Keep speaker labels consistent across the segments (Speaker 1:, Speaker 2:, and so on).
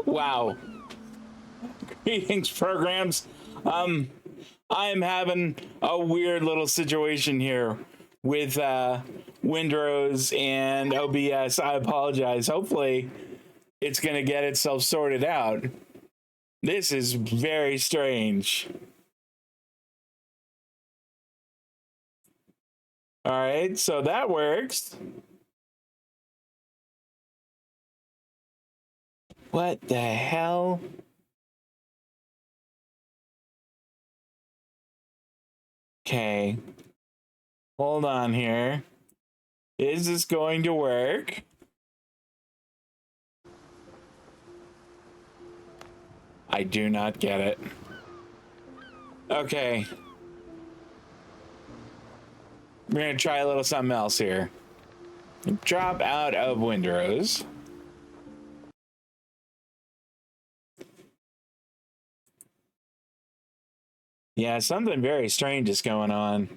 Speaker 1: Wow. Greetings, programs. I'm having a weird little situation here with Windrose and OBS. I apologize. Hopefully, it's going to get itself sorted out. This is very strange. All right, so that works. What the hell? Okay. Hold on here. Is this going to work? I do not get it. Okay. We're gonna try a little something else here. Drop out of Windrose. Yeah, something very strange is going on.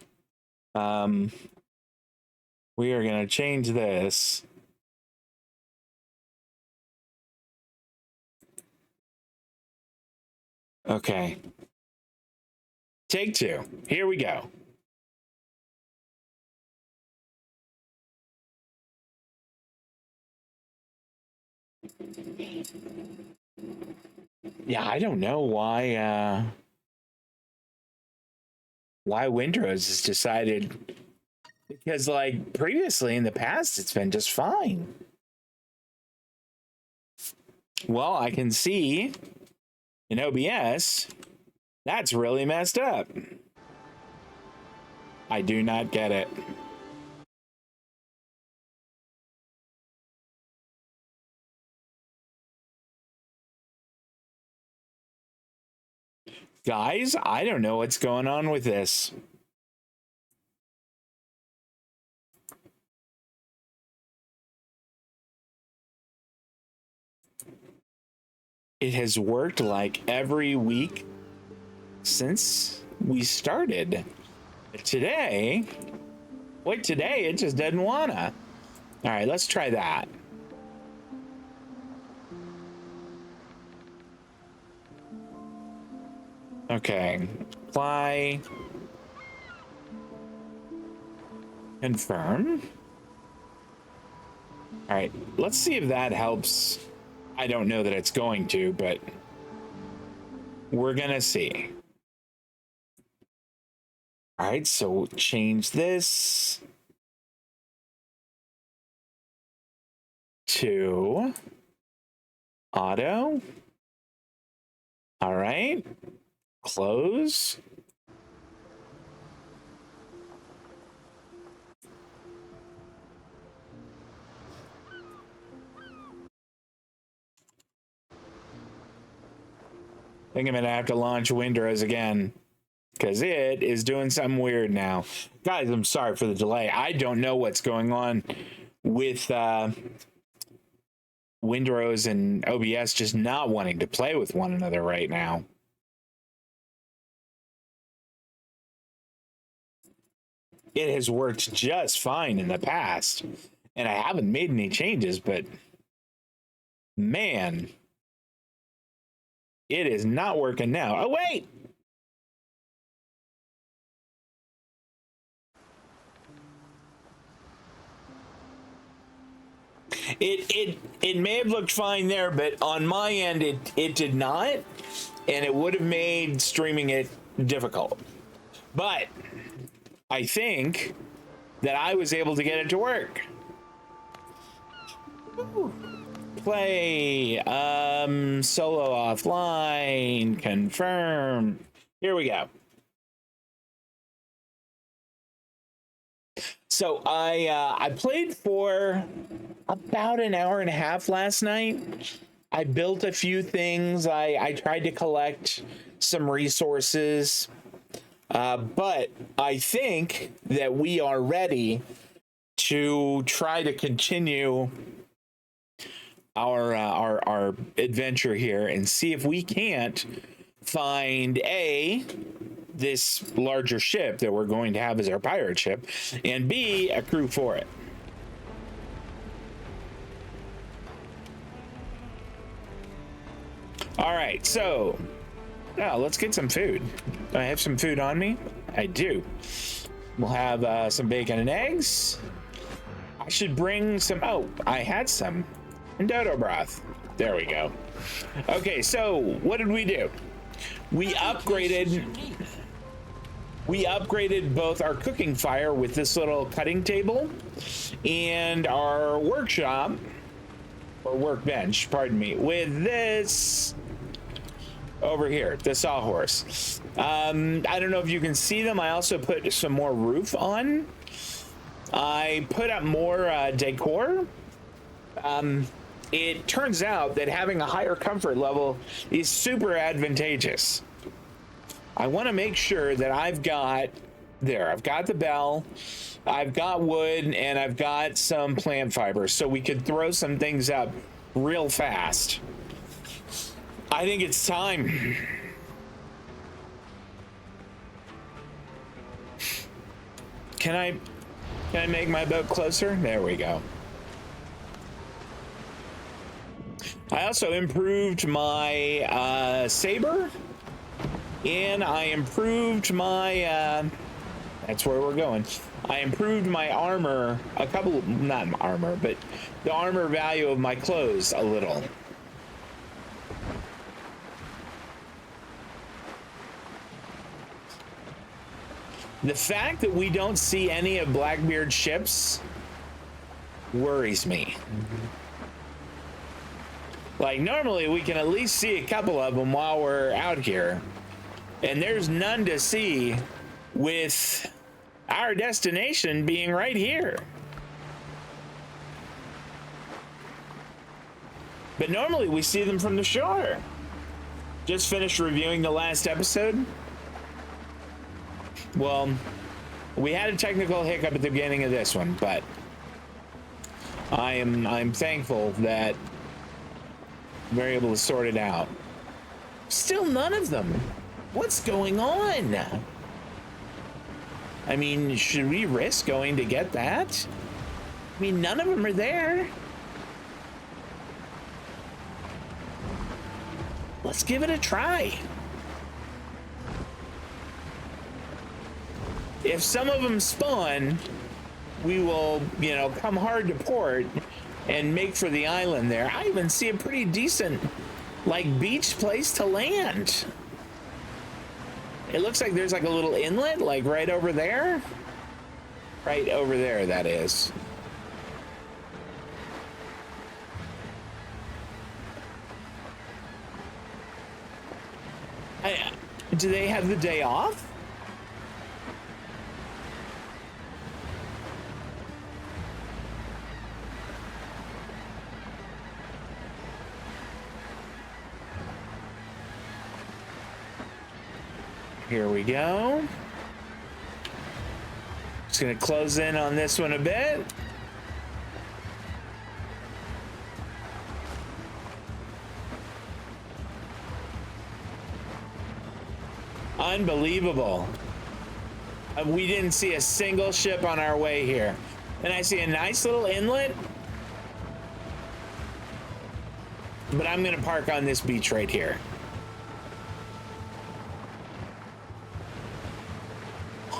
Speaker 1: We are gonna change this. Okay. Take two. Here we go. Yeah, I don't know why Windrose has decided, because like previously in the past it's been just fine. Well, I can see in OBS that's really messed up. I do not get it. Guys, I don't know what's going on with this. It has worked like every week since we started. Today it just doesn't wanna. All right, let's try that. Okay, apply, confirm. All right, let's see if that helps. I don't know that it's going to, but we're gonna see. All right, so change this to auto. All right, close. I think I'm gonna have to launch Windrose again because it is doing something weird now. Guys, I'm sorry for the delay. I don't know what's going on with Windrose and OBS just not wanting to play with one another right now. It has worked just fine in the past, and I haven't made any changes, but man, it is not working now. Oh, wait! It may have looked fine there, but on my end, it did not, and it would have made streaming it difficult. But I think that I was able to get it to work. Ooh. Play, solo offline, confirm. Here we go. So I played for about an hour and a half last night. I built a few things. I tried to collect some resources, but I think that we are ready to try to continue our adventure here and see if we can't find this larger ship that we're going to have as our pirate ship, and B, a crew for it. All right, so now let's get some food. Do I have some food on me? I do. We'll have some bacon and eggs. I should bring some. Oh, I had some dodo broth. There we go. Okay, so what did we do? We upgraded both our cooking fire with this little cutting table and our workshop, or workbench, pardon me, with this over here, the sawhorse. I don't know if you can see them. I also put some more roof on. I put up more decor. It turns out that having a higher comfort level is super advantageous. I want to make sure that I've got the bell, I've got wood, and I've got some plant fibers so we could throw some things up real fast. I think it's time. Can I make my boat closer? There we go. I also improved my saber, and I improved my that's where we're going. I improved my armor, not armor, but the armor value of my clothes a little. The fact that we don't see any of Blackbeard's ships worries me. Like, normally we can at least see a couple of them while we're out here, and there's none to see with our destination being right here. But normally we see them from the shore. Just finished reviewing the last episode. Well, we had a technical hiccup at the beginning of this one, but I'm thankful that we're able to sort it out. Still none of them. What's going on? I mean, should we risk going to get that? I mean, none of them are there. Let's give it a try. If some of them spawn, we will, come hard to port and make for the island there. I even see a pretty decent, beach place to land. It looks like there's a little inlet, right over there. Right over there, that is. Do they have the day off? Here we go. Just gonna close in on this one a bit. Unbelievable. We didn't see a single ship on our way here. And I see a nice little inlet. But I'm gonna park on this beach right here.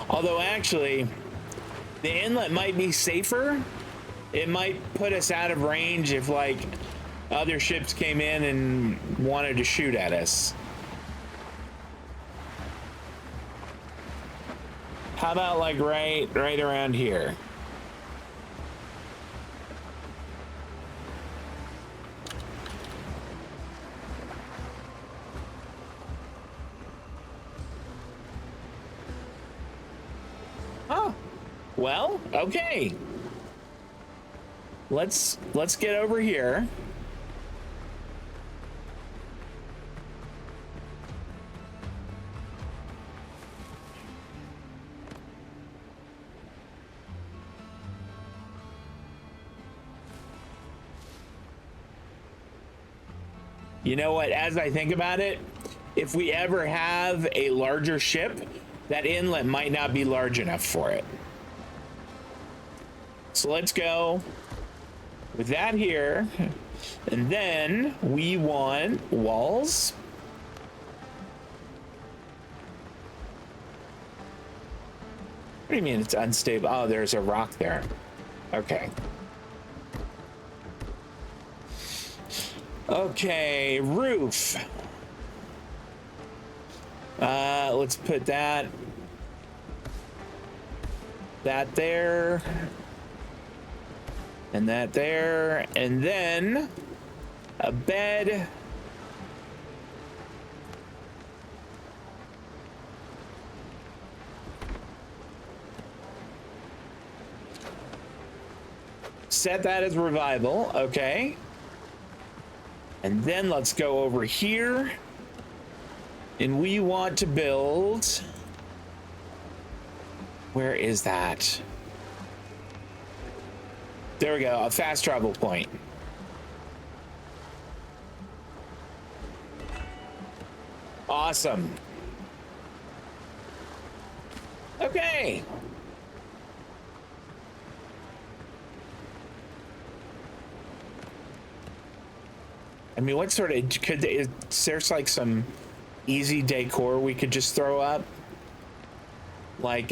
Speaker 1: Although actually, the inlet might be safer. It might put us out of range if other ships came in and wanted to shoot at us. How about right around here? Oh, well, okay. Let's get over here. You know what, as I think about it, if we ever have a larger ship, that inlet might not be large enough for it. So let's go. with that here. And then we want walls. What do you mean it's unstable? Oh, there's a rock there. Okay. Okay, roof. Let's put that there, and that there, and then a bed. Set that as revival, okay. And then let's go over here, and we want to build, where is that? There we go, a fast travel point. Awesome. Okay. I mean, what sort of, is there's like some easy decor we could just throw up? Like,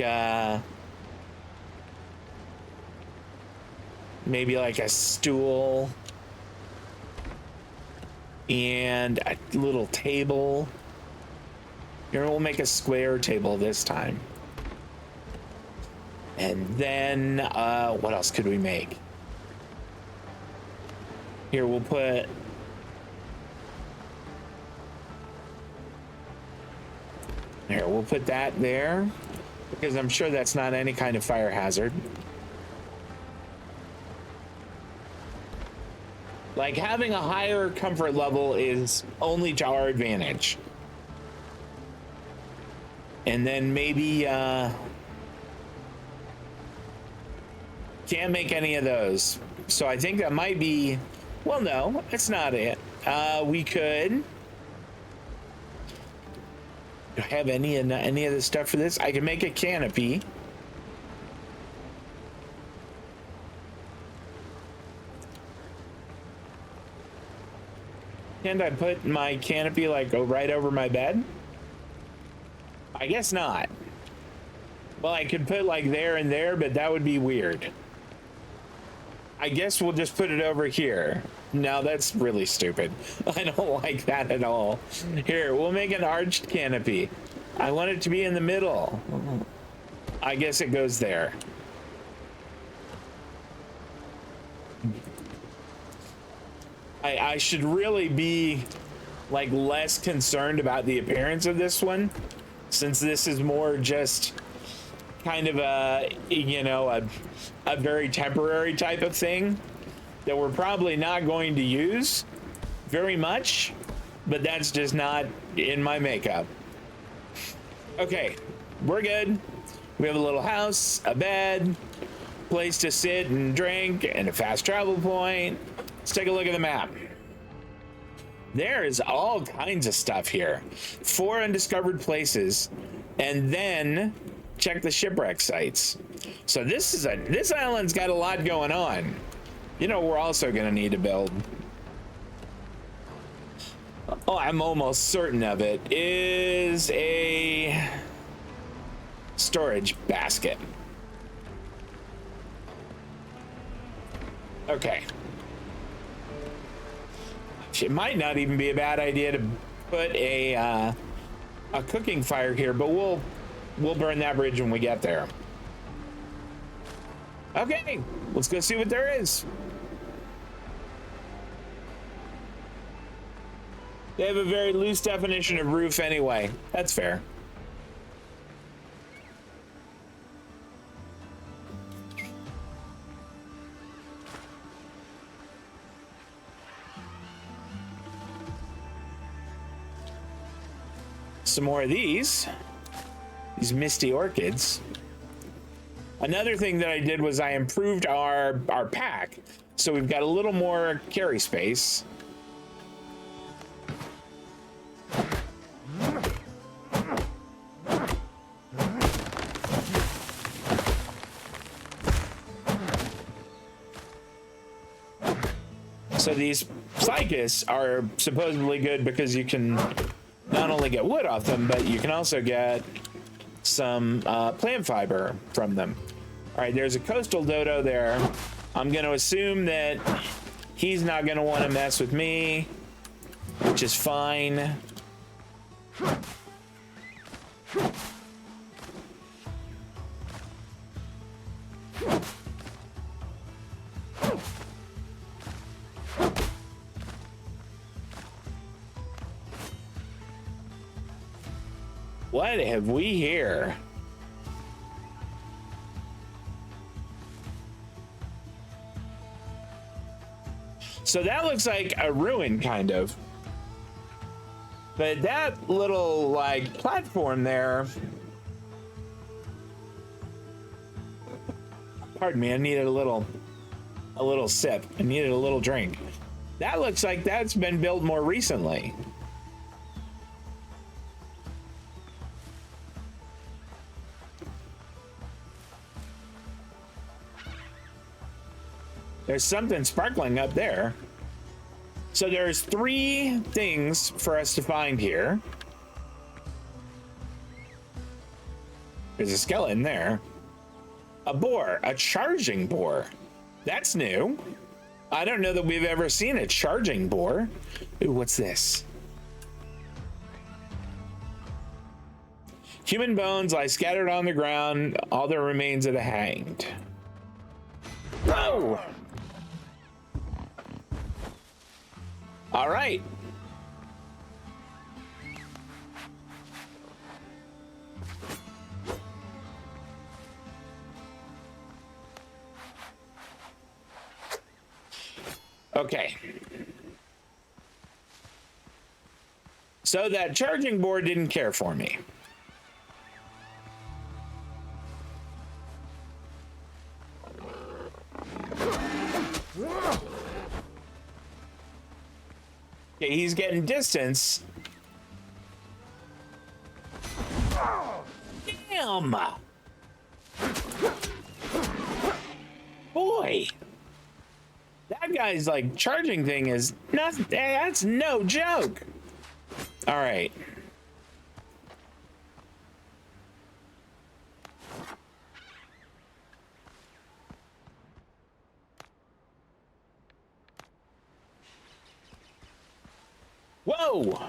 Speaker 1: maybe like a stool and a little table. Here, we'll make a square table this time. And then, what else could we make? Here, we'll put, here, we'll put that there, because I'm sure that's not any kind of fire hazard. Like, having a higher comfort level is only to our advantage. And then maybe, can't make any of those. So I think that might be, well, no, that's not it. We could have any of the stuff for this. I can make a canopy. Can't I put my canopy like go right over my bed? I guess not. Well, I could put like there and there, but that would be weird. I guess we'll just put it over here. No, that's really stupid. I don't like that at all. Here, we'll make an arched canopy. I want it to be in the middle. I guess it goes there. I should really be like less concerned about the appearance of this one, since this is more just kind of a, you know, a very temporary type of thing that we're probably not going to use very much, but that's just not in my makeup. Okay, we're good. We have a little house, a bed, place to sit and drink, and a fast travel point. Let's take a look at the map. There is all kinds of stuff here. 4 undiscovered places, and then check the shipwreck sites. So this island's got a lot going on. You know, we're also gonna need to build. Oh, I'm almost certain of it, is a storage basket. Okay. It might not even be a bad idea to put a cooking fire here, but we'll burn that bridge when we get there. Okay, let's go see what there is. They have a very loose definition of roof anyway. That's fair. Some more of these misty orchids. Another thing that I did was I improved our pack, so we've got a little more carry space. So these ficus are supposedly good because you can not only get wood off them, but you can also get some plant fiber from them. All right, there's a coastal dodo there. I'm going to assume that he's not going to want to mess with me, which is fine. What have we here? So that looks like a ruin, kind of. But that little, like, platform there... Pardon me, I needed a little sip. I needed a little drink. That looks like that's been built more recently. There's something sparkling up there. So there's 3 things for us to find here. There's a skeleton there. A boar, a charging boar. That's new. I don't know that we've ever seen a charging boar. Ooh, what's this? Human bones lie scattered on the ground, all that remains of the hanged. Whoa! All right. Okay. So that charging board didn't care for me. Okay, he's getting distance. Damn! Boy! That guy's like charging thing is not, that's no joke. All right. Whoa!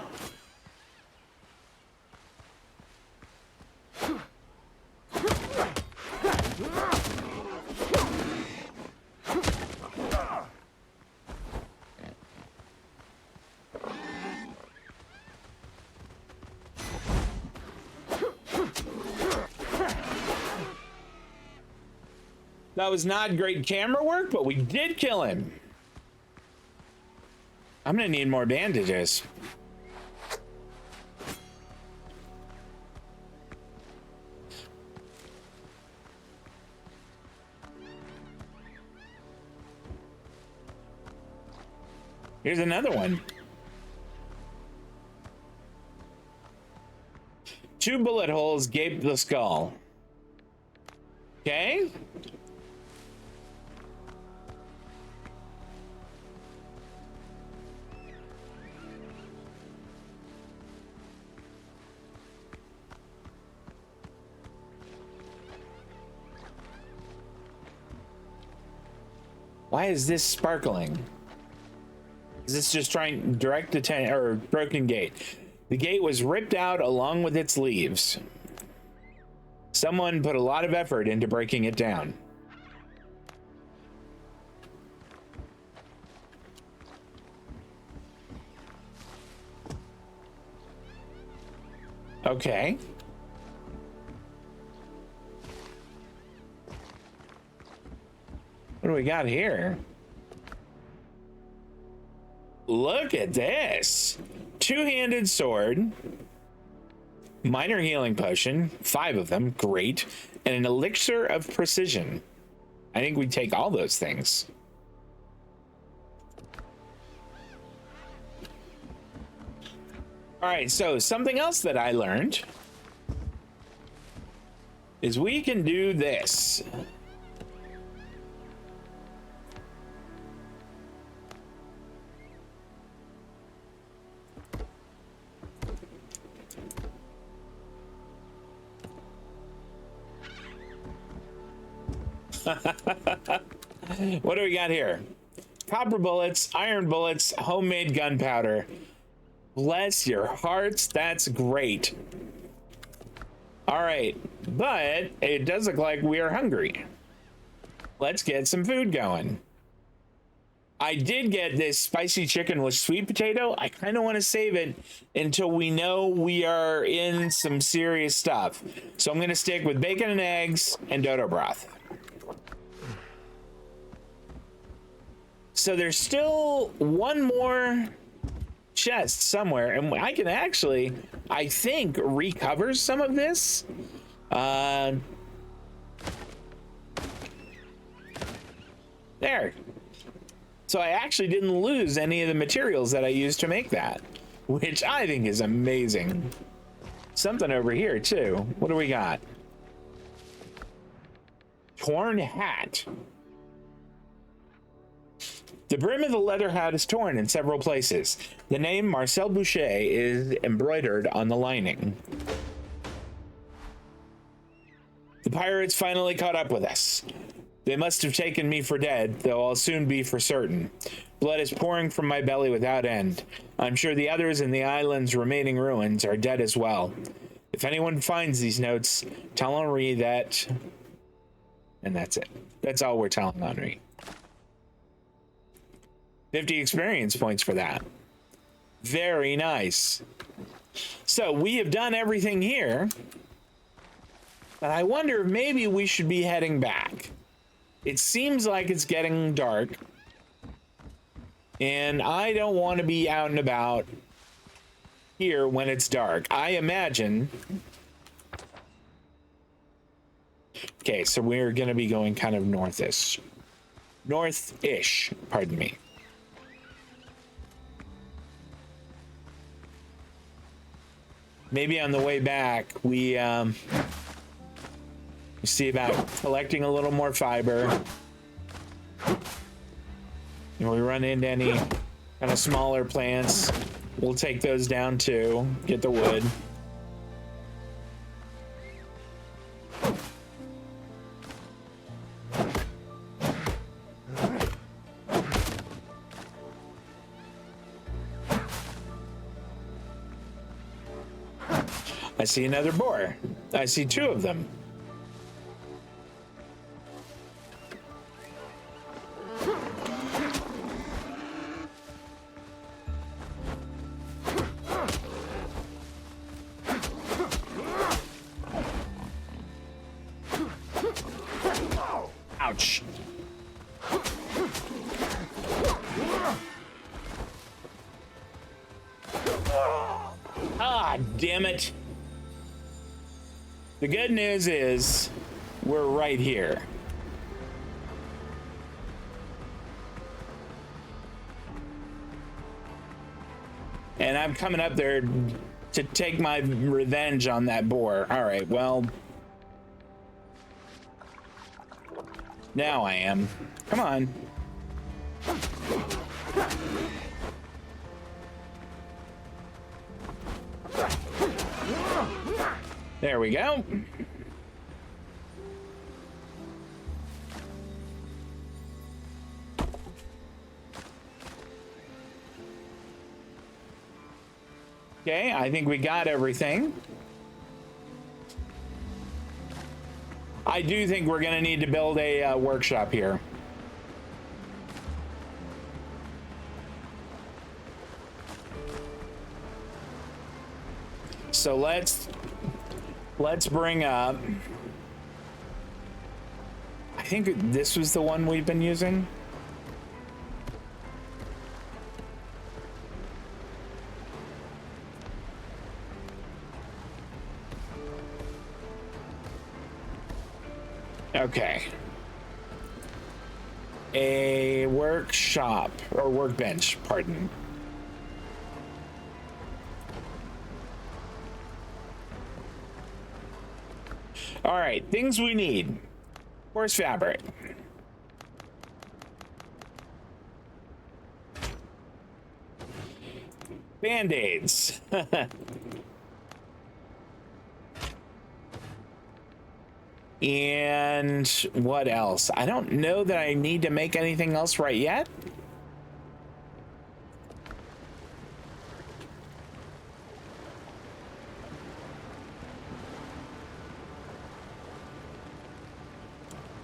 Speaker 1: That was not great camera work, but we did kill him. I'm gonna need more bandages. Here's another one. 2 bullet holes gape the skull. Okay. Why is this sparkling? Is this just trying direct attention or broken gate? The gate was ripped out along with its leaves. Someone put a lot of effort into breaking it down. Okay. What do we got here? Look at this. 2-handed sword. Minor healing potion. 5 of them. Great. And an elixir of precision. I think we take all those things. All right, so something else that I learned is we can do this. What do we got here? Copper bullets, iron bullets, homemade gunpowder. Bless your hearts, that's great. All right, but it does look like we are hungry. Let's get some food going. I did get this spicy chicken with sweet potato. I kind of want to save it until we know we are in some serious stuff. So I'm going to stick with bacon and eggs and dodo broth. So there's still one more chest somewhere, and I can actually, I think, recover some of this. There. So I actually didn't lose any of the materials that I used to make that, which I think is amazing. Something over here too. What do we got? Torn hat. The brim of the leather hat is torn in several places. The name Marcel Boucher is embroidered on the lining. The pirates finally caught up with us. They must have taken me for dead, though I'll soon be for certain. Blood is pouring from my belly without end. I'm sure the others in the island's remaining ruins are dead as well. If anyone finds these notes, tell Henri that... And that's it. That's all we're telling Henri. 50 experience points for that. Very nice. So we have done everything here. But I wonder if maybe we should be heading back. It seems like it's getting dark. And I don't want to be out and about here when it's dark. I imagine... Okay, so we're going to be going kind of northish. North-ish, pardon me. Maybe on the way back, we see about collecting a little more fiber. And we run into any kind of smaller plants, we'll take those down too, get the wood. I see another boar. I see two of them. Ouch. Ah, damn it. The good news is we're right here. And I'm coming up there to take my revenge on that boar. All right, well. Now I am. Come on. There we go. Okay, I think we got everything. I do think we're going to need to build a workshop here. So let's bring up, I think this was the one we've been using. Okay. A workshop, or workbench, pardon. All right, things we need. Horse fabric. Band-aids. And what else? I don't know that I need to make anything else right yet.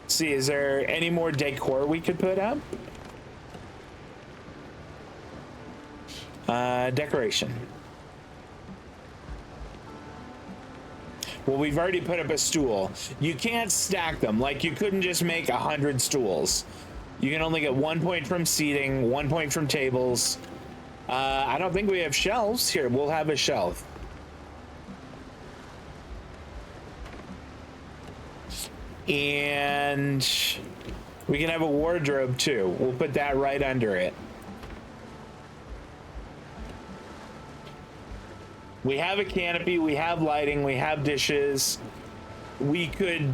Speaker 1: See, is there any more decor we could put up? Decoration. Well, we've already put up a stool. You can't stack them. Like, you couldn't just make 100 stools. You can only get 1 point from seating, 1 point from tables. I don't think we have shelves. Here, we'll have a shelf. And we can have a wardrobe too. We'll put that right under it. We have a canopy, we have lighting, we have dishes. We could,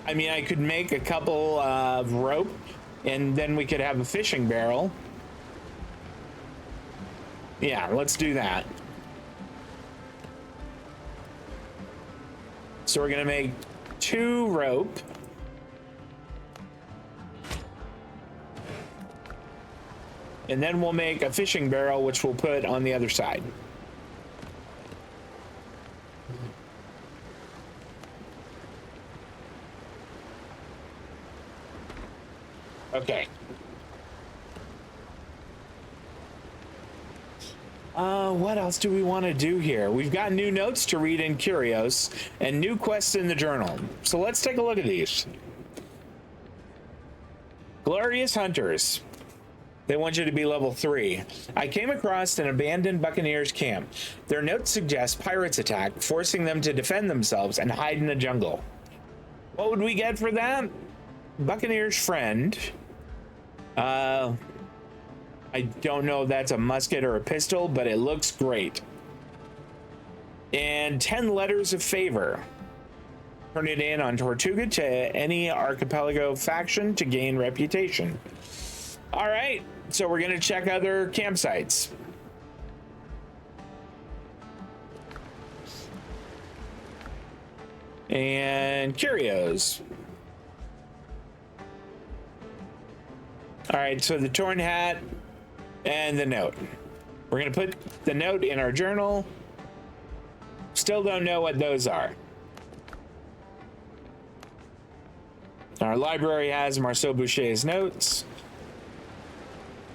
Speaker 1: I mean, I could make a couple of rope and then we could have a fishing barrel. Yeah, let's do that. So we're gonna make 2 rope. And then we'll make a fishing barrel, which we'll put on the other side. Okay. What else do we want to do here? We've got new notes to read in Curios and new quests in the journal. So let's take a look at these. Glorious Hunters. They want you to be level 3. I came across an abandoned Buccaneers camp. Their notes suggest pirates attack, forcing them to defend themselves and hide in the jungle. What would we get for that? Buccaneer's friend. I don't know if that's a musket or a pistol, but it looks great. And 10 letters of favor. Turn it in on Tortuga to any archipelago faction to gain reputation. All right, so we're going to check other campsites. And curios. All right, so the torn hat and the note. We're going to put the note in our journal. Still don't know what those are. Our library has Marcel Boucher's notes.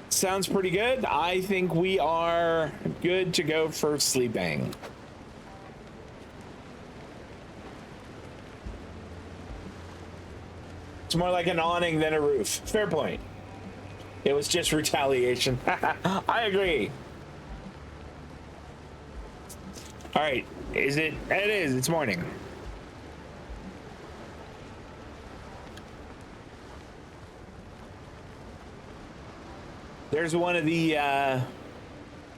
Speaker 1: Sounds pretty good. I think we are good to go for sleeping. It's more like an awning than a roof. Fair point. It was just retaliation. I agree. All right. Is it? It is. It's morning. There's one of the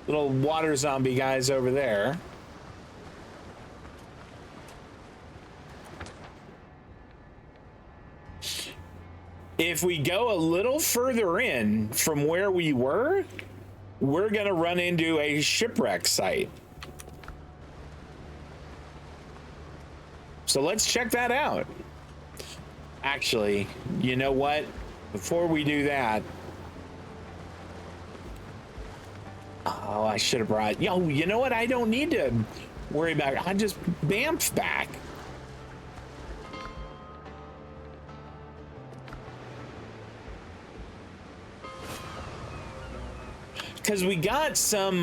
Speaker 1: little water zombie guys over there. If we go a little further in from where we were, we're going to run into a shipwreck site. So let's check that out. Actually, you know what? Before we do that, oh, I should have brought, you know what? I don't need to worry about it. I just bamf back. Because we got some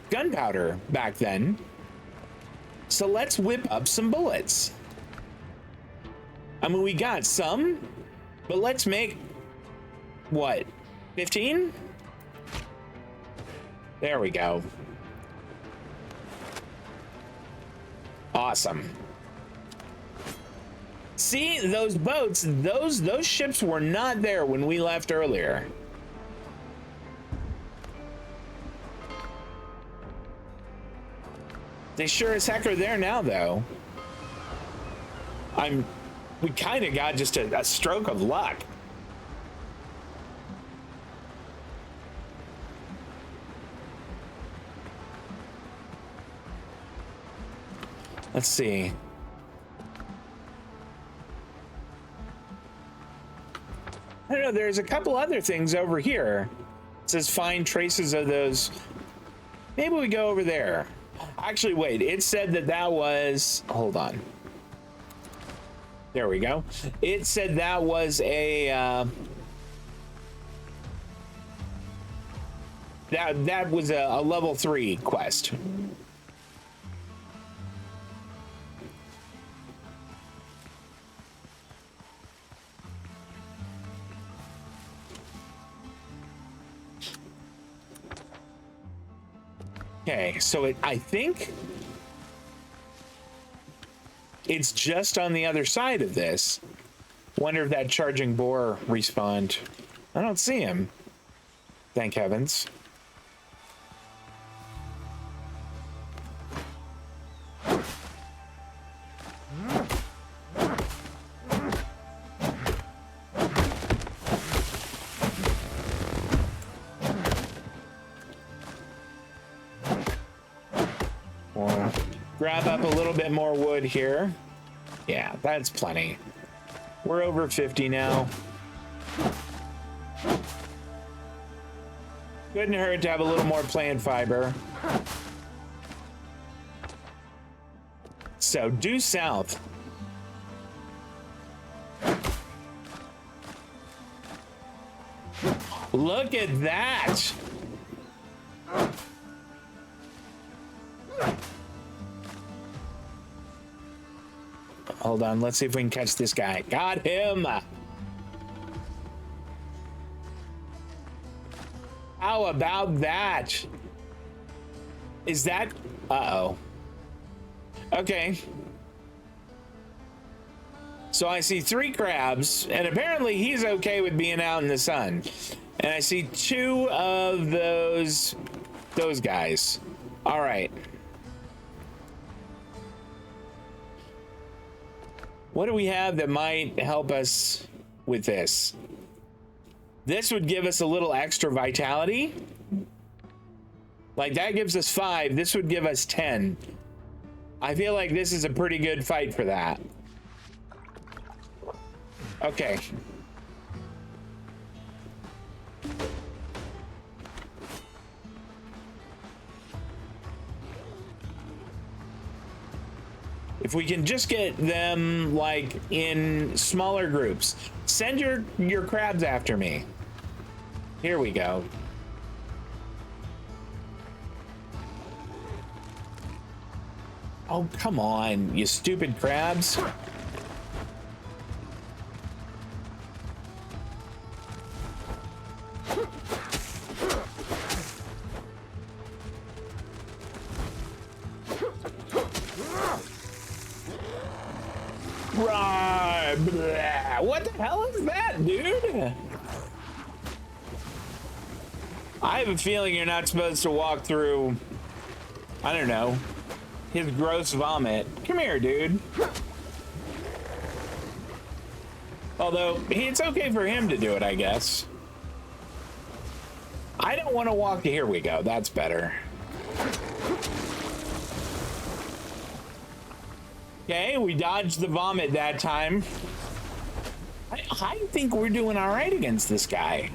Speaker 1: gunpowder back then. So let's whip up some bullets. I mean, we got some, but let's make, what, 15? There we go. Awesome. See, those boats, those ships were not there when we left earlier. They sure as heck are there now, though. We kind of got just a stroke of luck. Let's see. I don't know, there's a couple other things over here. It says find traces of those. Maybe we go over there. Actually, wait, it said that that was, hold on. There we go. It said that was a, that was a level 3 quest. Okay, so I think it's just on the other side of this. Wonder if that charging boar respawned. I don't see him. Thank heavens. Grab up a little bit more wood here. Yeah, that's plenty. We're over 50 now. Couldn't hurt to have a little more plant fiber. So, due south. Look at that! Hold on, let's see if we can catch this guy. Got him! How about that? Is that... Uh-oh. Okay. So I see 3 crabs, and apparently he's okay with being out in the sun. And I see 2 of those guys. All right. What do we have that might help us with this? This would give us a little extra vitality. Like that gives us 5. This would give us 10. I feel like this is a pretty good fight for that. Okay. If we can just get them like in smaller groups. Send your crabs after me. Here we go. Oh, come on, you stupid crabs. What the hell is that, dude? I have a feeling you're not supposed to walk through, I don't know, his gross vomit. Come here, dude. Although, it's okay for him to do it, I guess. I don't want to walk. Here we go. That's better. Okay, we dodged the vomit that time. I think we're doing all right against this guy.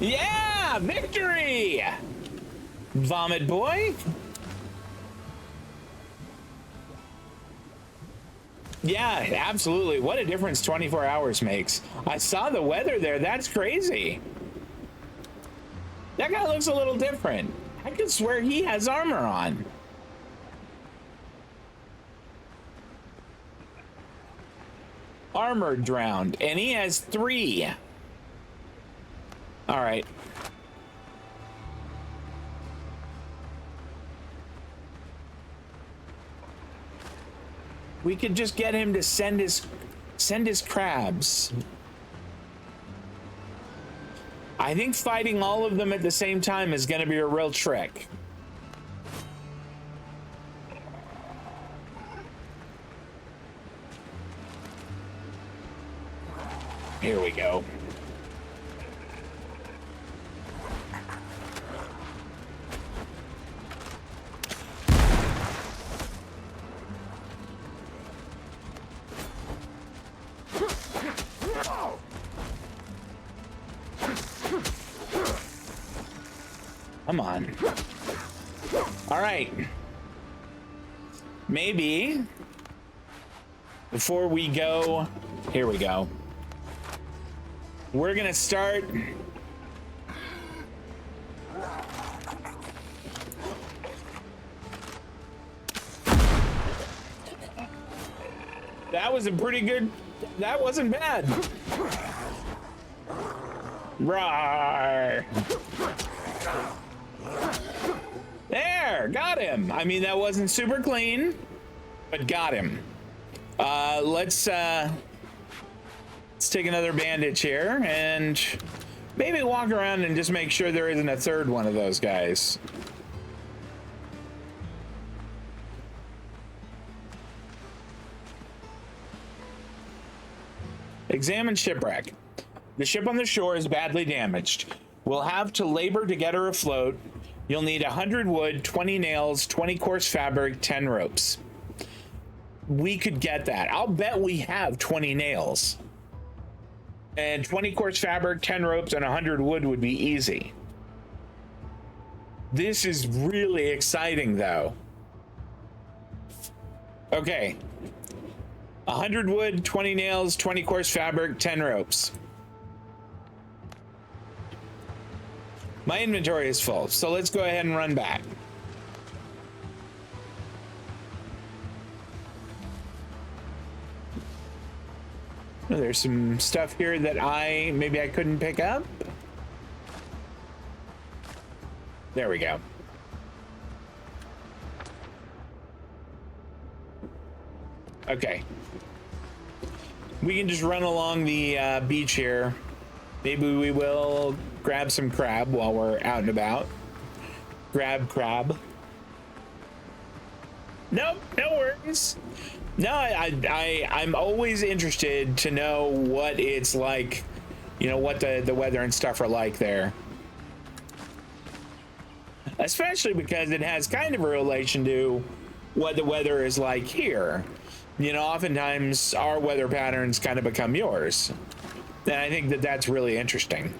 Speaker 1: Yeah, victory! Vomit boy. Yeah, absolutely. What a difference 24 hours makes. I saw the weather there. That's crazy. That guy looks a little different. I could swear he has armor on. Armor drowned, and he has 3. All right. We could just get him to send his crabs. I think fighting all of them at the same time is going to be a real trick. Here we go. Come on. All right. Maybe before we go, here we go. We're gonna start. That was a pretty good, that wasn't bad. Roar. There, got him. I mean, that wasn't super clean, but got him. Let's take another bandage here and maybe walk around and just make sure there isn't a third one of those guys. Examine shipwreck. The ship on the shore is badly damaged. We'll have to labor to get her afloat. You'll need 100 wood, 20 nails, 20 coarse fabric, 10 ropes. We could get that. I'll bet we have 20 nails. And 20 coarse fabric, 10 ropes, and 100 wood would be easy. This is really exciting, though. Okay. 100 wood, 20 nails, 20 coarse fabric, 10 ropes. My inventory is full, so let's go ahead and run back. Oh, there's some stuff here that maybe I couldn't pick up. There we go. Okay. We can just run along the beach here. Maybe we will grab some crab while we're out and about. Grab crab. Nope, no worries. No, I'm always interested to know what it's like, you know, what the weather and stuff are like there. Especially because it has kind of a relation to what the weather is like here. You know, oftentimes our weather patterns kind of become yours. And I think that that's really interesting.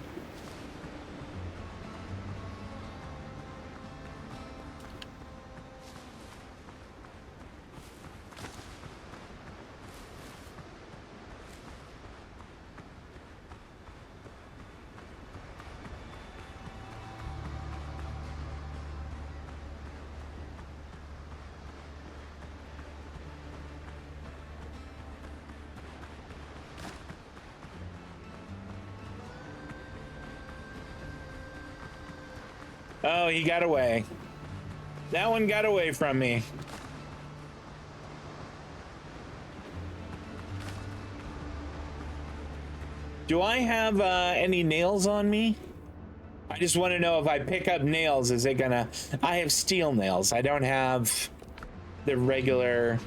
Speaker 1: Oh, he got away. That one got away from me. Do I have any nails on me? I just want to know if I pick up nails, is it gonna... I have steel nails. I don't have the regular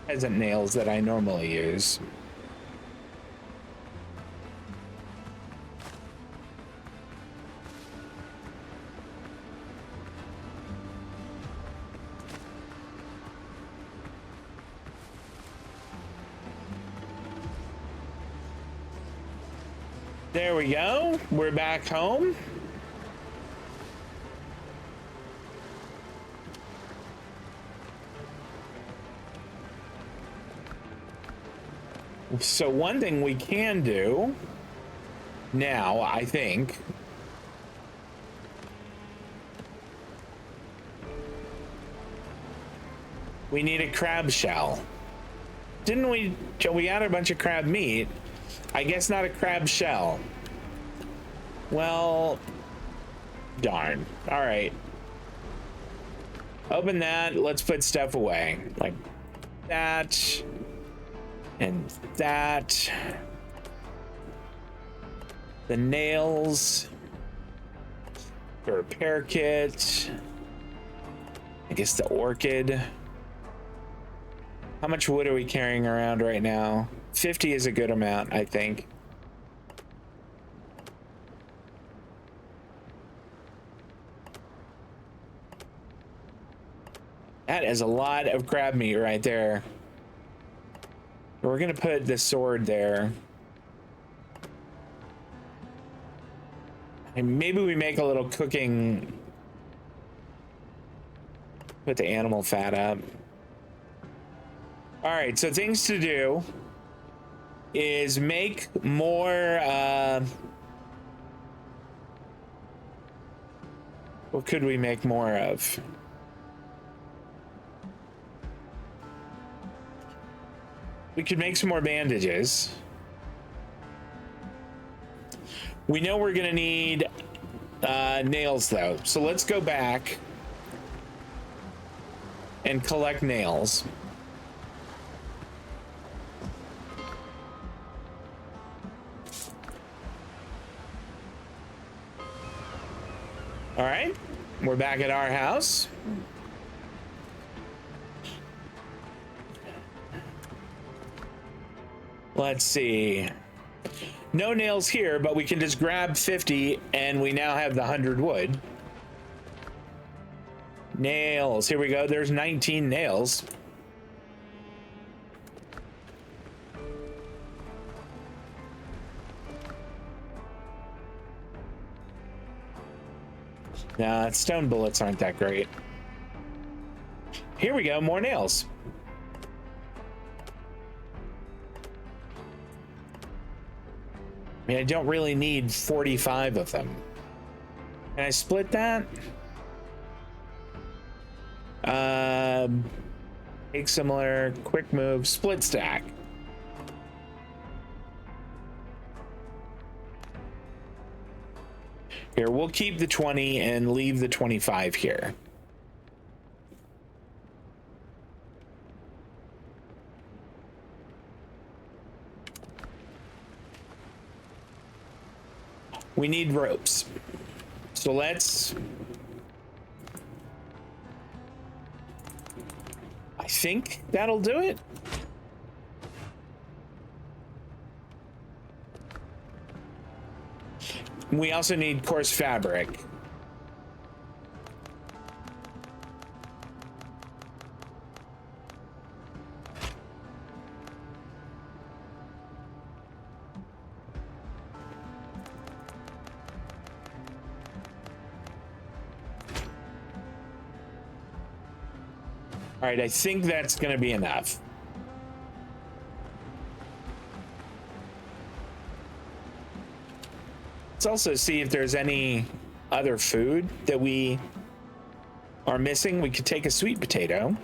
Speaker 1: peasant nails that I normally use. There we go. We're back home. So one thing we can do now, I think, we need a crab shell. Didn't we got a bunch of crab meat? I guess not a crab shell. Well, darn. All right. Open that. Let's put stuff away. Like that. And that. The nails. The repair kit. I guess the orchid. How much wood are we carrying around right now? 50 is a good amount, I think. That is a lot of crab meat right there. We're gonna put the sword there. And maybe we make a little cooking Put the animal fat up. All right, so things to do is make more, what could we make more of? We could make some more bandages. We know we're gonna need nails though, so let's go back and collect nails. All right, we're back at our house. Let's see. No nails here, but we can just grab 50 and we now have the 100 wood. Nails, here we go. There's 19 nails. Nah, stone bullets aren't that great. Here we go, more nails. I mean, I don't really need 45 of them. Can I split that? Take similar, quick move, split stack. Here, we'll keep the 20 and leave the 25 here. We need ropes. So let's... I think that'll do it. We also need coarse fabric. All right, I think that's going to be enough. Let's also see if there's any other food that we are missing. We could take a sweet potato.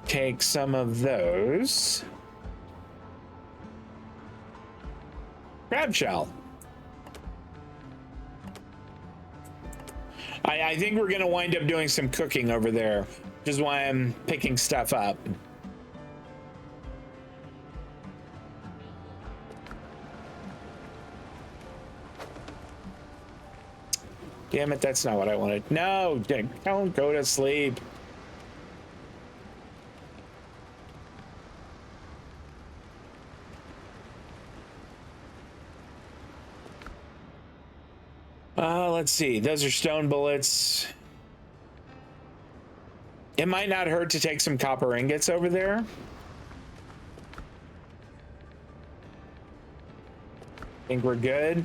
Speaker 1: Take some of those. Crab shell. I think we're gonna wind up doing some cooking over there, which is why I'm picking stuff up. Damn it, that's not what I wanted. No, don't go to sleep. Let's see. Those are stone bullets. It might not hurt to take some copper ingots over there. Think we're good.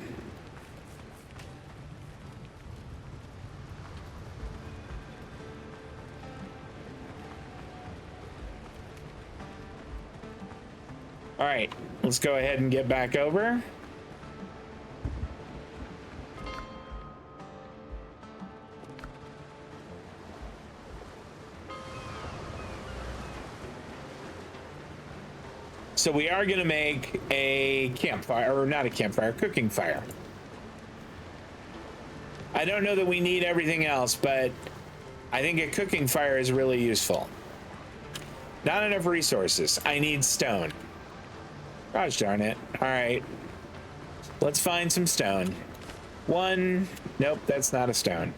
Speaker 1: All right, let's go ahead and get back over. So we are going to make a campfire, or not a campfire, cooking fire. I don't know that we need everything else, but I think a cooking fire is really useful. Not enough resources. I need stone. Gosh darn it. All right. Let's find some stone. 1. Nope, that's not a stone.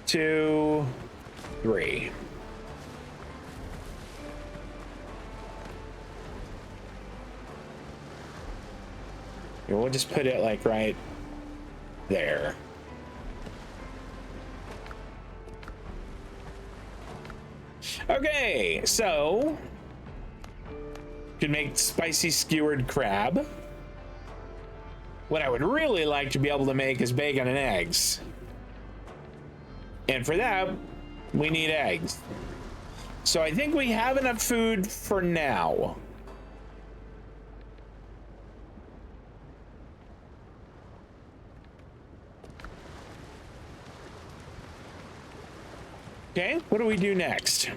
Speaker 1: 2, 3. We'll just put it like right there. Okay, so Can make spicy skewered crab. What I would really like to be able to make is bacon and eggs. And for that, we need eggs. So I think we have enough food for now. Okay, what do we do next?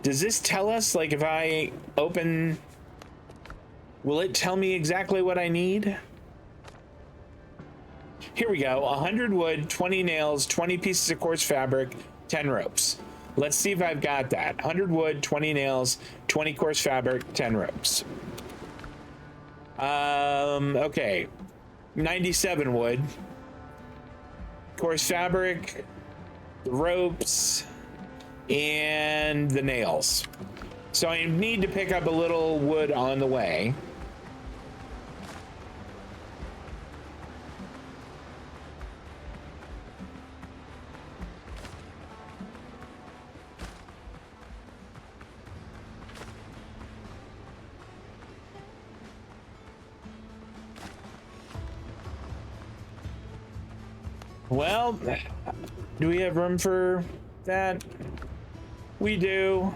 Speaker 1: Does this tell us, like, if I open, will it tell me exactly what I need? Here we go, 100 wood, 20 nails, 20 pieces of coarse fabric, 10 ropes. Let's see if I've got that. 100 wood, 20 nails, 20 coarse fabric, 10 ropes. Okay. 97 wood. Coarse fabric, the ropes, and the nails. So I need to pick up a little wood on the way. Well, do we have room for that? We do.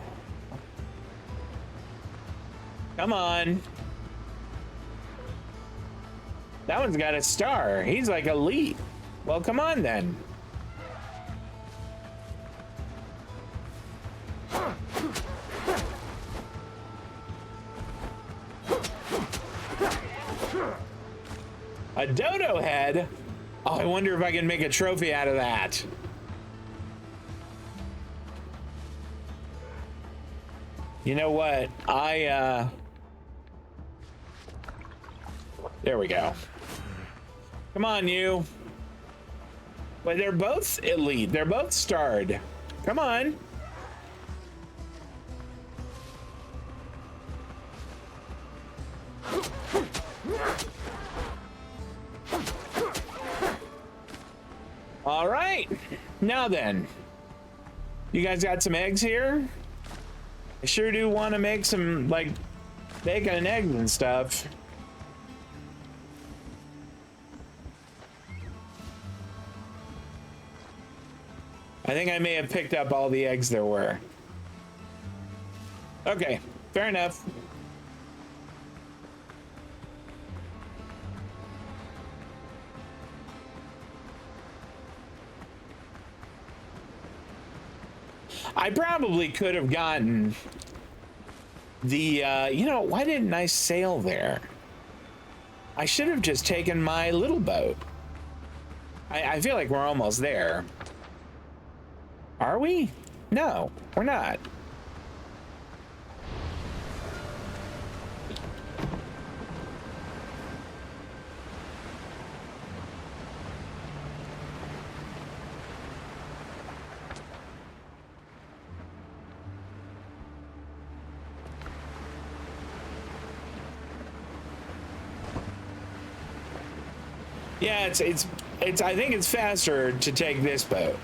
Speaker 1: Come on. That one's got a star. He's like elite. Well, come on then. A dodo head? Oh, I wonder if I can make a trophy out of that. You know what? There we go. Come on, you. But they're both elite. They're both starred. Come on. All right. Now then. You guys got some eggs here? I sure do want to make some, like, bacon and eggs and stuff. I think I may have picked up all the eggs there were. Okay, fair enough. I probably could have gotten the, you know, why didn't I sail there? I should have just taken my little boat. I feel like we're almost there. Are we? No, we're not. Yeah, it's I think it's faster to take this boat.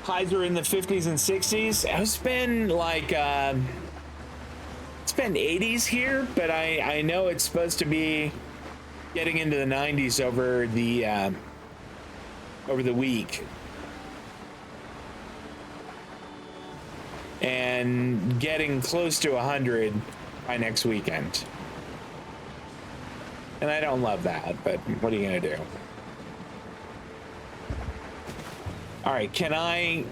Speaker 1: Highs are in the 50s and 60s. It's been like it's been 80s here, but I know it's supposed to be getting into the 90s over the week, and getting close to 100 by next weekend. And I don't love that, but what are you gonna do? All right, can I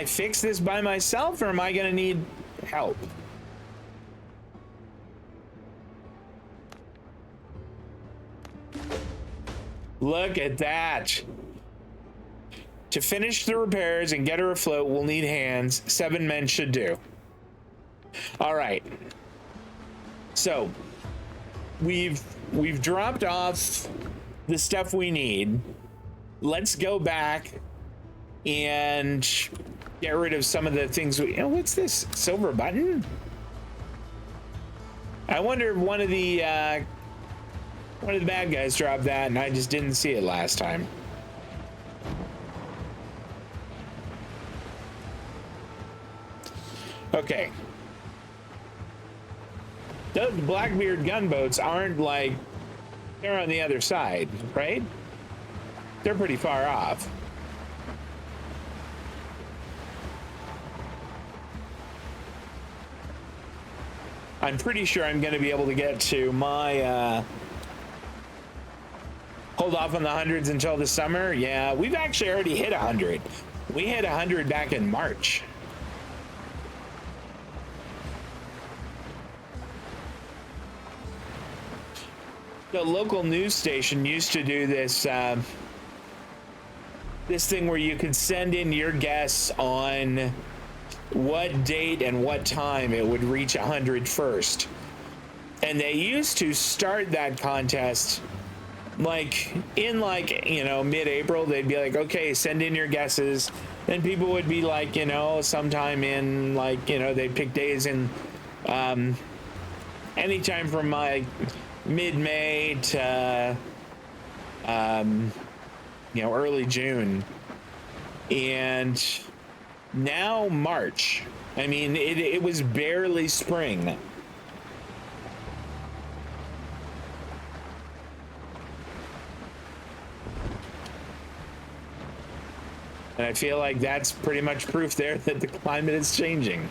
Speaker 1: fix this by myself, or am I gonna need help? Look at that. To finish the repairs and get her afloat, we'll need hands. 7 men should do. All right. So we've dropped off the stuff we need. Let's go back and get rid of some of the things we... Oh, what's this? Silver button? I wonder if one of the bad guys dropped that and I just didn't see it last time. Okay. Those Blackbeard gunboats aren't like... They're on the other side, right? They're pretty far off. I'm pretty sure I'm going to be able to get to my... hold off on the hundreds until the summer. Yeah, we've actually already hit 100. We hit 100 back in March. The local news station used to do this this thing where you could send in your guess on what date and what time it would reach 100 first. And they used to start that contest like in mid-April. They'd be like, okay, send in your guesses. Then people would be like, sometime in they'd pick days in anytime from like mid-May to early June. And now March. I mean, it was barely spring. And I feel like that's pretty much proof there that the climate is changing.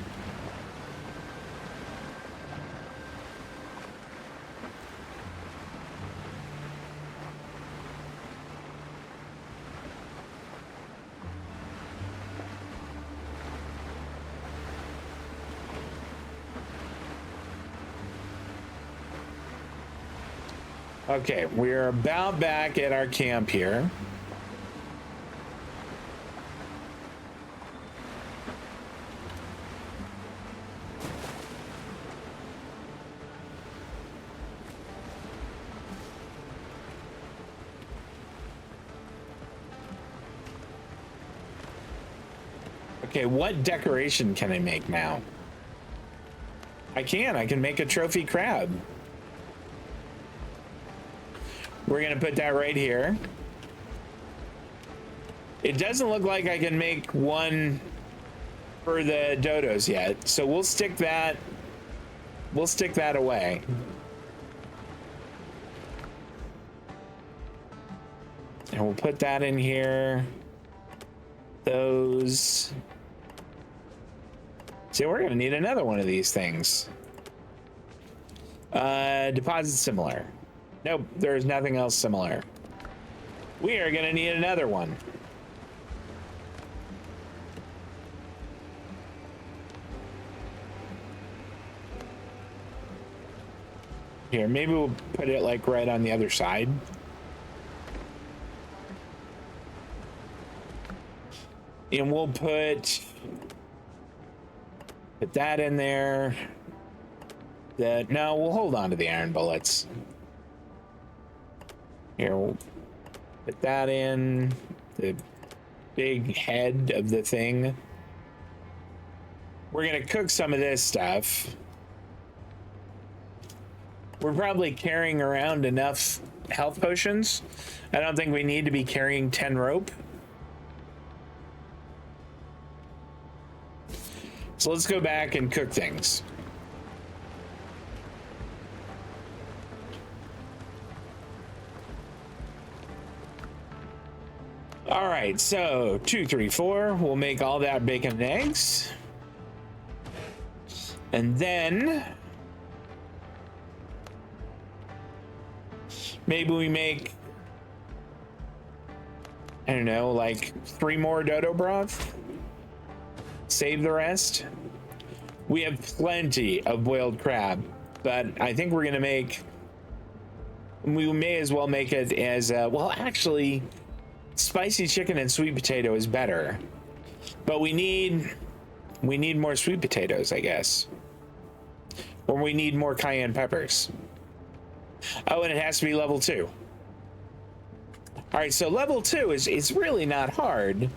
Speaker 1: Okay, we're about back at our camp here. Okay, what decoration can I make now? I can make a trophy crab. We're gonna put that right here. It doesn't look like I can make one for the dodos yet, so we'll stick that away. And we'll put that in here. Those. See, we're gonna need another one of these things. Deposit similar. Nope, there's nothing else similar. We are gonna need another one. Here, maybe we'll put it like right on the other side. And we'll put that in there. No, we'll hold on to the iron bullets. Here, we'll put that in, the big head of the thing. We're gonna cook some of this stuff. We're probably carrying around enough health potions. I don't think we need to be carrying 10 rope. So let's go back and cook things. All right, so 2, 3, 4. We'll make all that bacon and eggs. And then maybe we make, I don't know, like 3 more dodo broth. Save the rest. We have plenty of boiled crab, but I think we're gonna make, we may as well make it as well, actually spicy chicken and sweet potato is better, but we need more sweet potatoes, I guess, or we need more cayenne peppers. Oh, and it has to be level 2. All right, so level 2 is really not hard.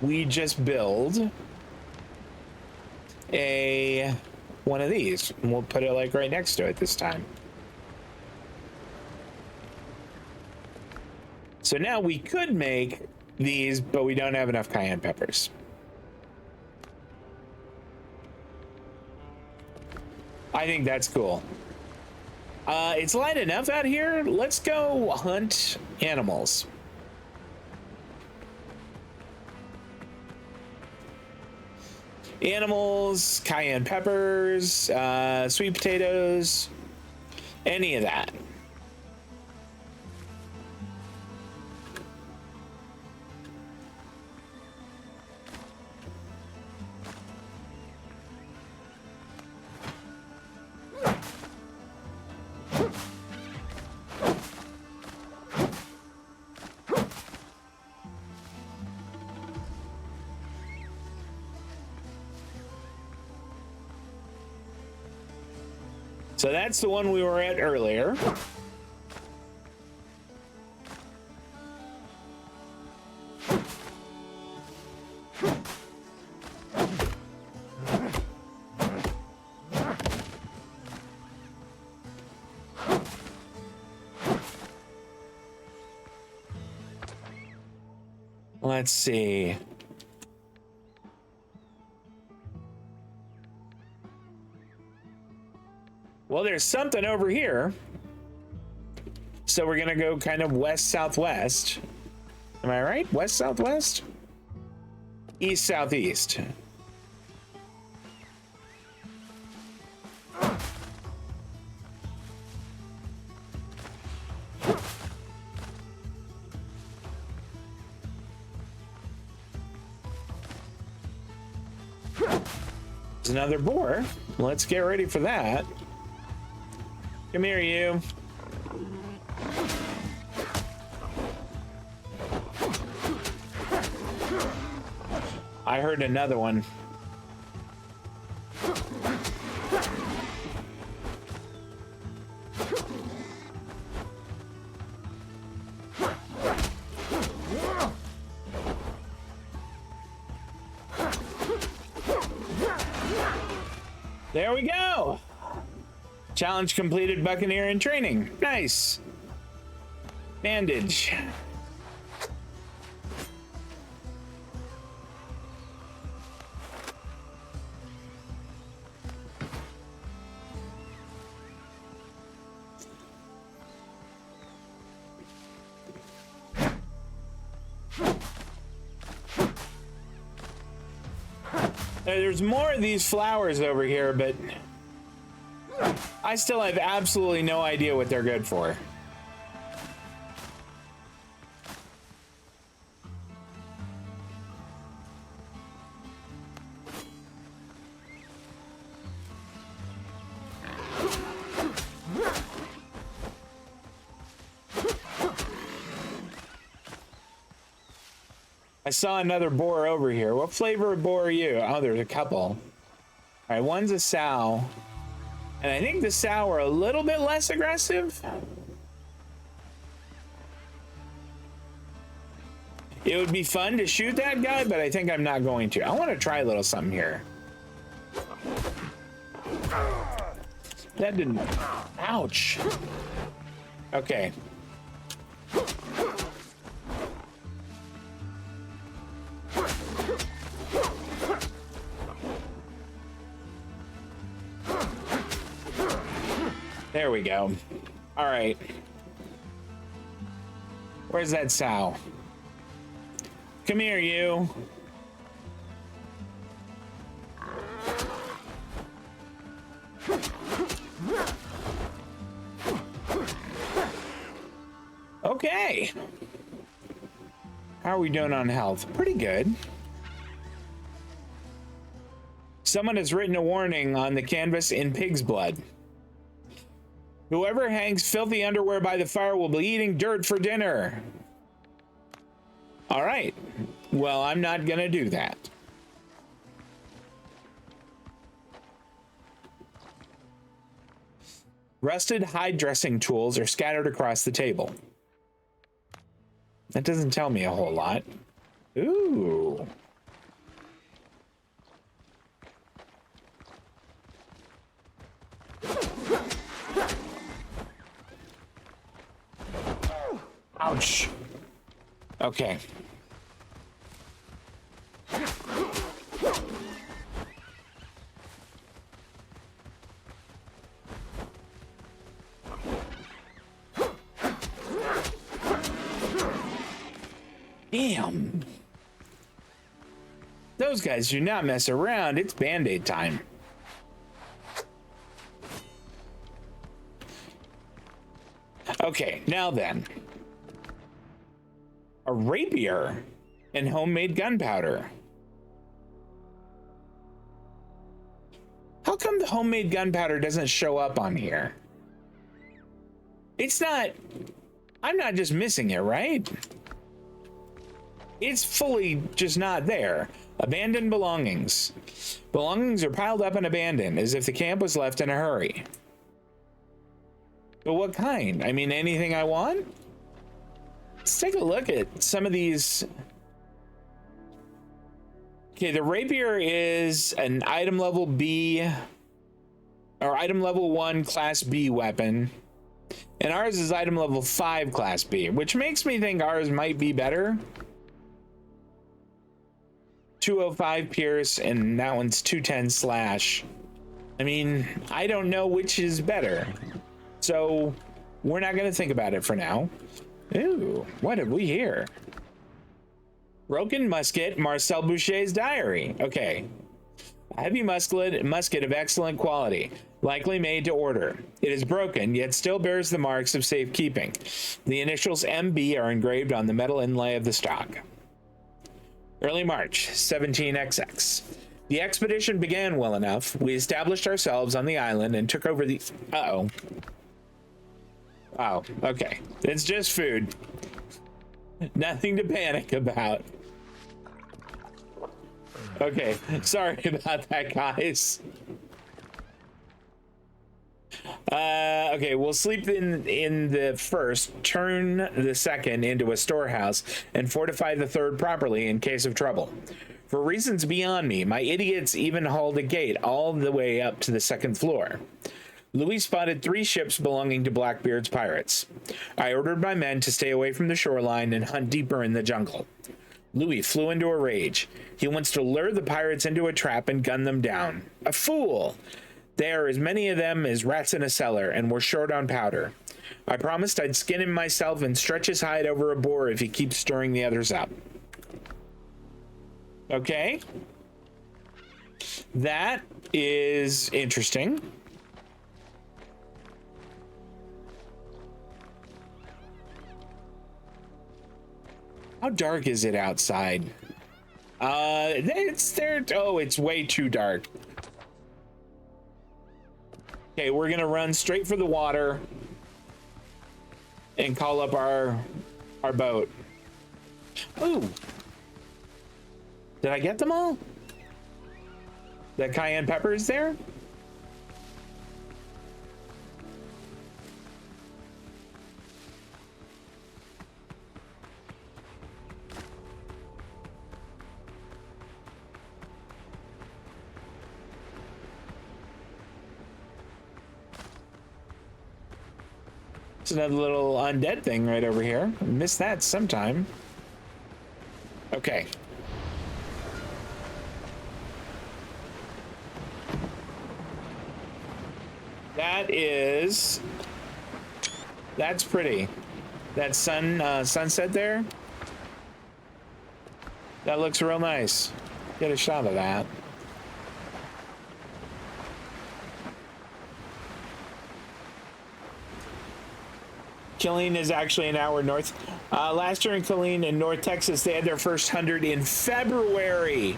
Speaker 1: We just build one of these, and we'll put it like right next to it this time. So now we could make these, but we don't have enough cayenne peppers. I think that's cool. It's light enough out here. Let's go hunt animals. Animals, cayenne peppers, sweet potatoes, any of that. So that's the one we were at earlier. Let's see. Well, there's something over here. So we're gonna go kind of west-southwest. Am I right? West-southwest? East-southeast. There's another boar. Let's get ready for that. Come here, you. I heard another one. There we go. Challenge completed, Buccaneer in training. Nice. Bandage. There's more of these flowers over here, but I still have absolutely no idea what they're good for. I saw another boar over here. What flavor of boar are you? Oh, there's a couple. All right, one's a sow. And I think the sow are a little bit less aggressive. It would be fun to shoot that guy, but I think I'm not going to. I want to try a little something here. That didn't... Ouch. Okay. There we go. All right. Where's that sow? Come here, you. Okay. How are we doing on health? Pretty good. Someone has written a warning on the canvas in pig's blood. Whoever hangs filthy underwear by the fire will be eating dirt for dinner. All right. Well, I'm not going to do that. Rusted hide dressing tools are scattered across the table. That doesn't tell me a whole lot. Ooh. Ouch. Okay. Damn. Those guys do not mess around. It's Band-Aid time. Okay, now then. A rapier and homemade gunpowder. How come the homemade gunpowder doesn't show up on here? It's not... I'm not just missing it, right? It's fully just not there. Abandoned belongings. Belongings are piled up and abandoned, as if the camp was left in a hurry. But what kind? I mean, anything I want? Let's take a look at some of these. Okay, the rapier is an item level B, or item level 1 class B weapon. And ours is item level 5 class B, which makes me think ours might be better. 205 pierce, and that one's 210 slash. I mean, I don't know which is better. So we're not going to think about it for now. Ooh, what have we here? Broken musket, Marcel Boucher's diary. Okay. A heavy musket of excellent quality, likely made to order. It is broken, yet still bears the marks of safekeeping. The initials MB are engraved on the metal inlay of the stock. Early March, 17XX. The expedition began well enough. We established ourselves on the island and took over the... Uh-oh. Oh, okay. It's just food. Nothing to panic about. Okay, sorry about that, guys. Okay, we'll sleep in the first, turn the second into a storehouse, and fortify the third properly in case of trouble. For reasons beyond me, my idiots even hauled a gate all the way up to the second floor. Louis spotted 3 ships belonging to Blackbeard's pirates. I ordered my men to stay away from the shoreline and hunt deeper in the jungle. Louis flew into a rage. He wants to lure the pirates into a trap and gun them down. A fool! There are as many of them as rats in a cellar, and we're short on powder. I promised I'd skin him myself and stretch his hide over a boar if he keeps stirring the others up. Okay. That is interesting. How dark is it outside? It's there. Oh, it's way too dark. Okay, we're gonna run straight for the water and call up our boat. Ooh. Did I get them all? That cayenne pepper is there? It's another little undead thing right over here. Missed that sometime. Okay. That's pretty. That sunset there. That looks real nice. Get a shot of that. Killeen is actually an hour north. Last year in Killeen in North Texas, they had their first 100 in February.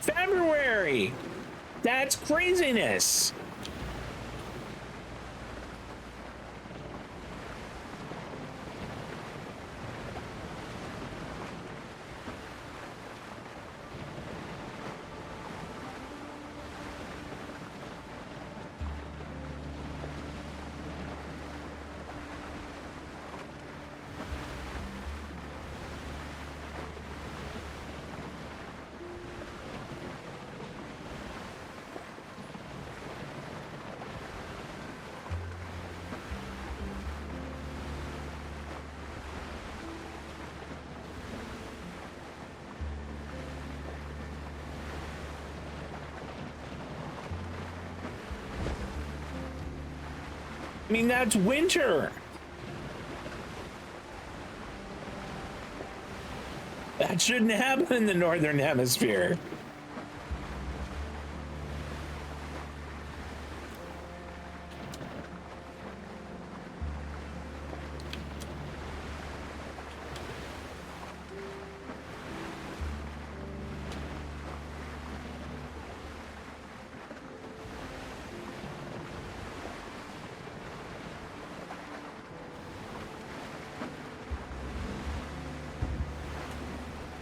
Speaker 1: February! That's craziness. I mean, that's winter. That shouldn't happen in the northern hemisphere.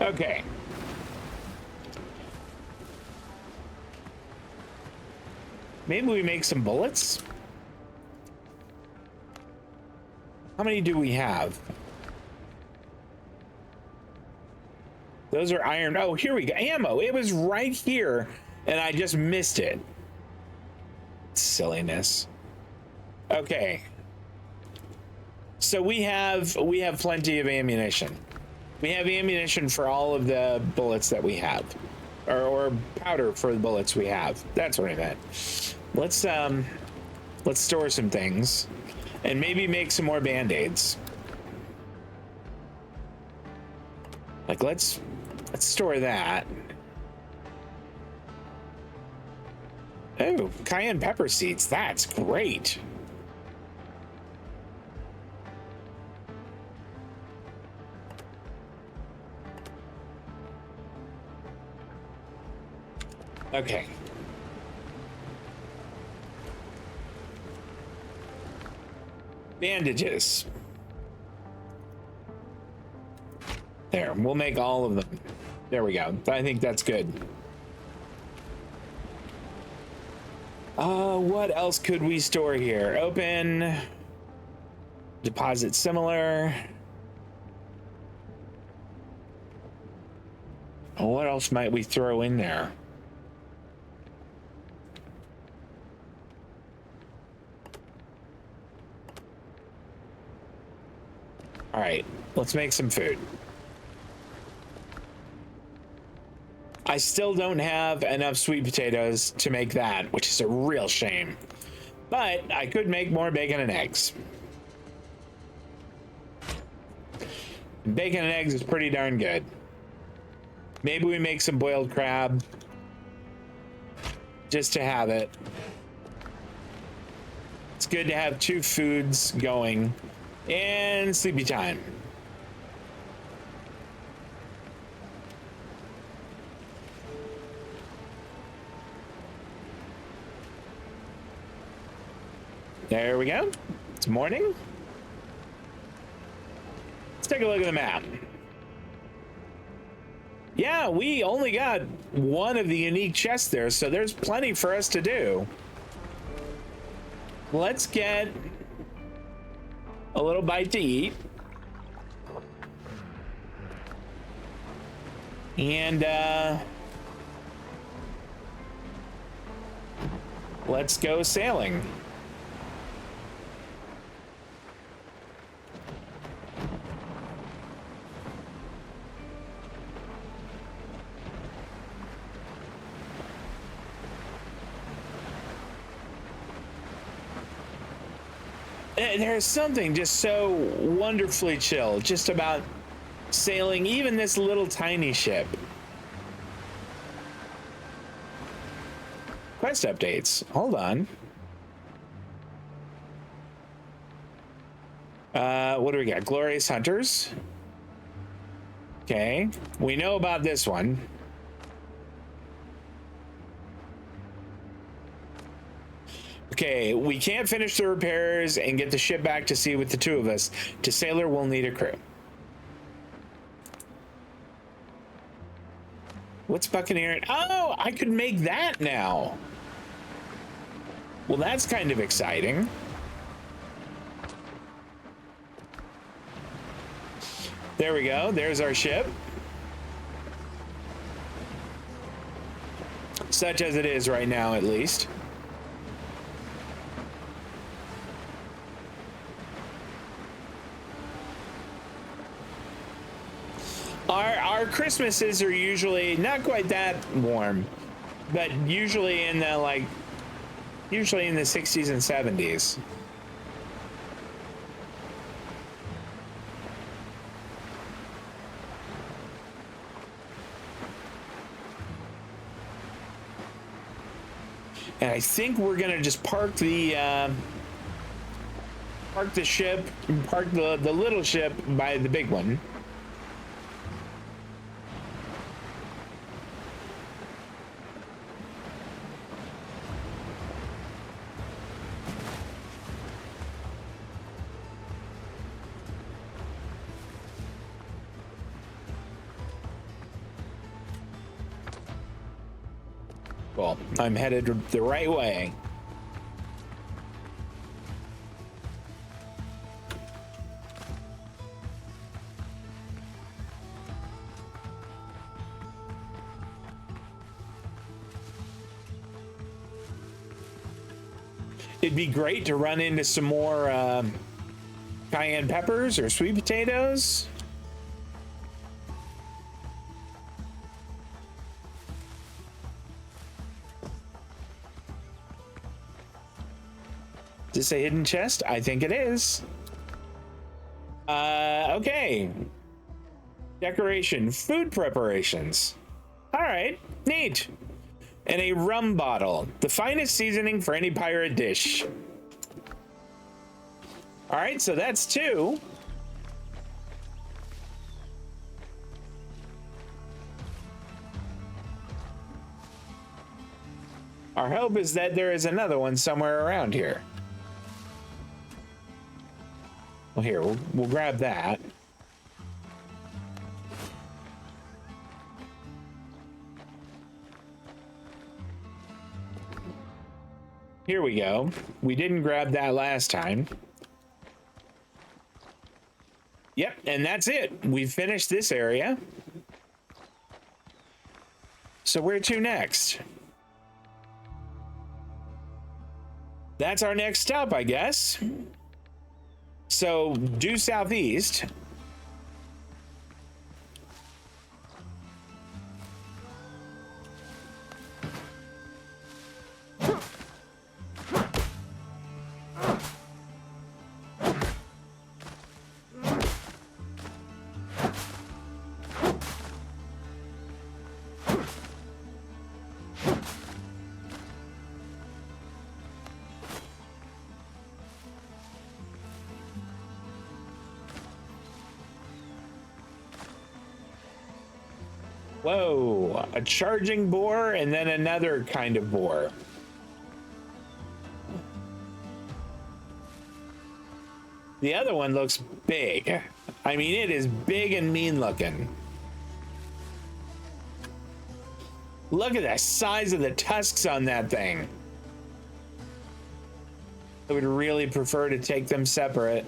Speaker 1: Okay. Maybe we make some bullets? How many do we have? Those are iron. Oh, here we go. Ammo. It was right here, and I just missed it. Silliness. Okay. So we have plenty of ammunition. We have ammunition for all of the bullets that we have, or powder for the bullets we have. That's what I meant. Let's store some things, and maybe make some more band-aids. Like let's store that. Oh, cayenne pepper seeds. That's great. Okay. Bandages. There, we'll make all of them. There we go. I think that's good. What else could we store here? Open. Deposit similar. What else might we throw in there? All right, let's make some food. I still don't have enough sweet potatoes to make that, which is a real shame. But I could make more bacon and eggs. Bacon and eggs is pretty darn good. Maybe we make some boiled crab just to have it. It's good to have two foods going. And sleepy time. There we go. It's morning. Let's take a look at the map. Yeah, we only got one of the unique chests there, so there's plenty for us to do. Let's get a little bite to eat. And let's go sailing. There's something just so wonderfully chill just about sailing even this little tiny ship. Quest updates. Hold on. What do we got? Glorious Hunters. Okay. We know about this one. Okay, we can't finish the repairs and get the ship back to sea with the two of us. To sailor, we'll need a crew. What's buccaneering? Oh, I could make that now. Well, that's kind of exciting. There we go. There's our ship. Such as it is right now, at least. Our Christmases are usually not quite that warm, but usually in the 60s and 70s. And I think we're gonna just park the ship, park the little ship by the big one. Cool. I'm headed the right way. It'd be great to run into some more cayenne peppers or sweet potatoes. Is this a hidden chest? I think it is. Okay. Decoration, food preparations. All right, neat. And a rum bottle, the finest seasoning for any pirate dish. All right, so that's 2. Our hope is that there is another one somewhere around here. Well, here, we'll grab that. Here we go. We didn't grab that last time. Yep, and that's it. We've finished this area. So where to next? That's our next stop, I guess. So due southeast. Whoa, a charging boar and then another kind of boar. The other one looks big. I mean, it is big and mean looking. Look at the size of the tusks on that thing. I would really prefer to take them separate.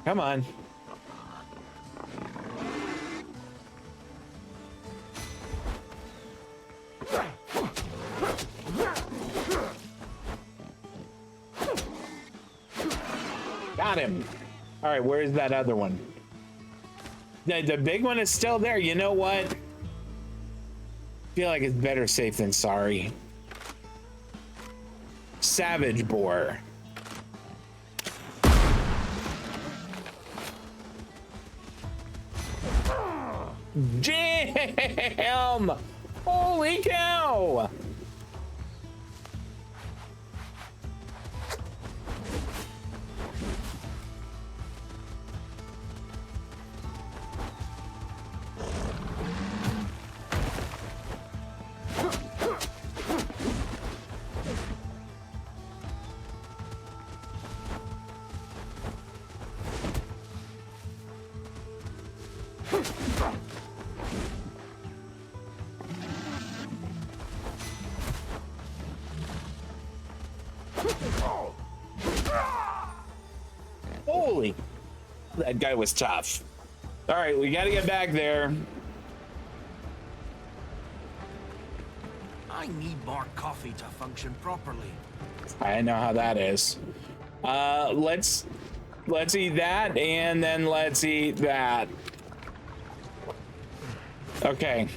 Speaker 1: Come on. Got him. All right, where's that other one? The big one is still there. You know what? I feel like it's better safe than sorry. Savage boar. Damn! Holy cow! Holy, that guy was tough. All right, we got to get back there.
Speaker 2: I need more coffee to function properly.
Speaker 1: I know how that is. Let's eat that, and then let's eat that. Okay.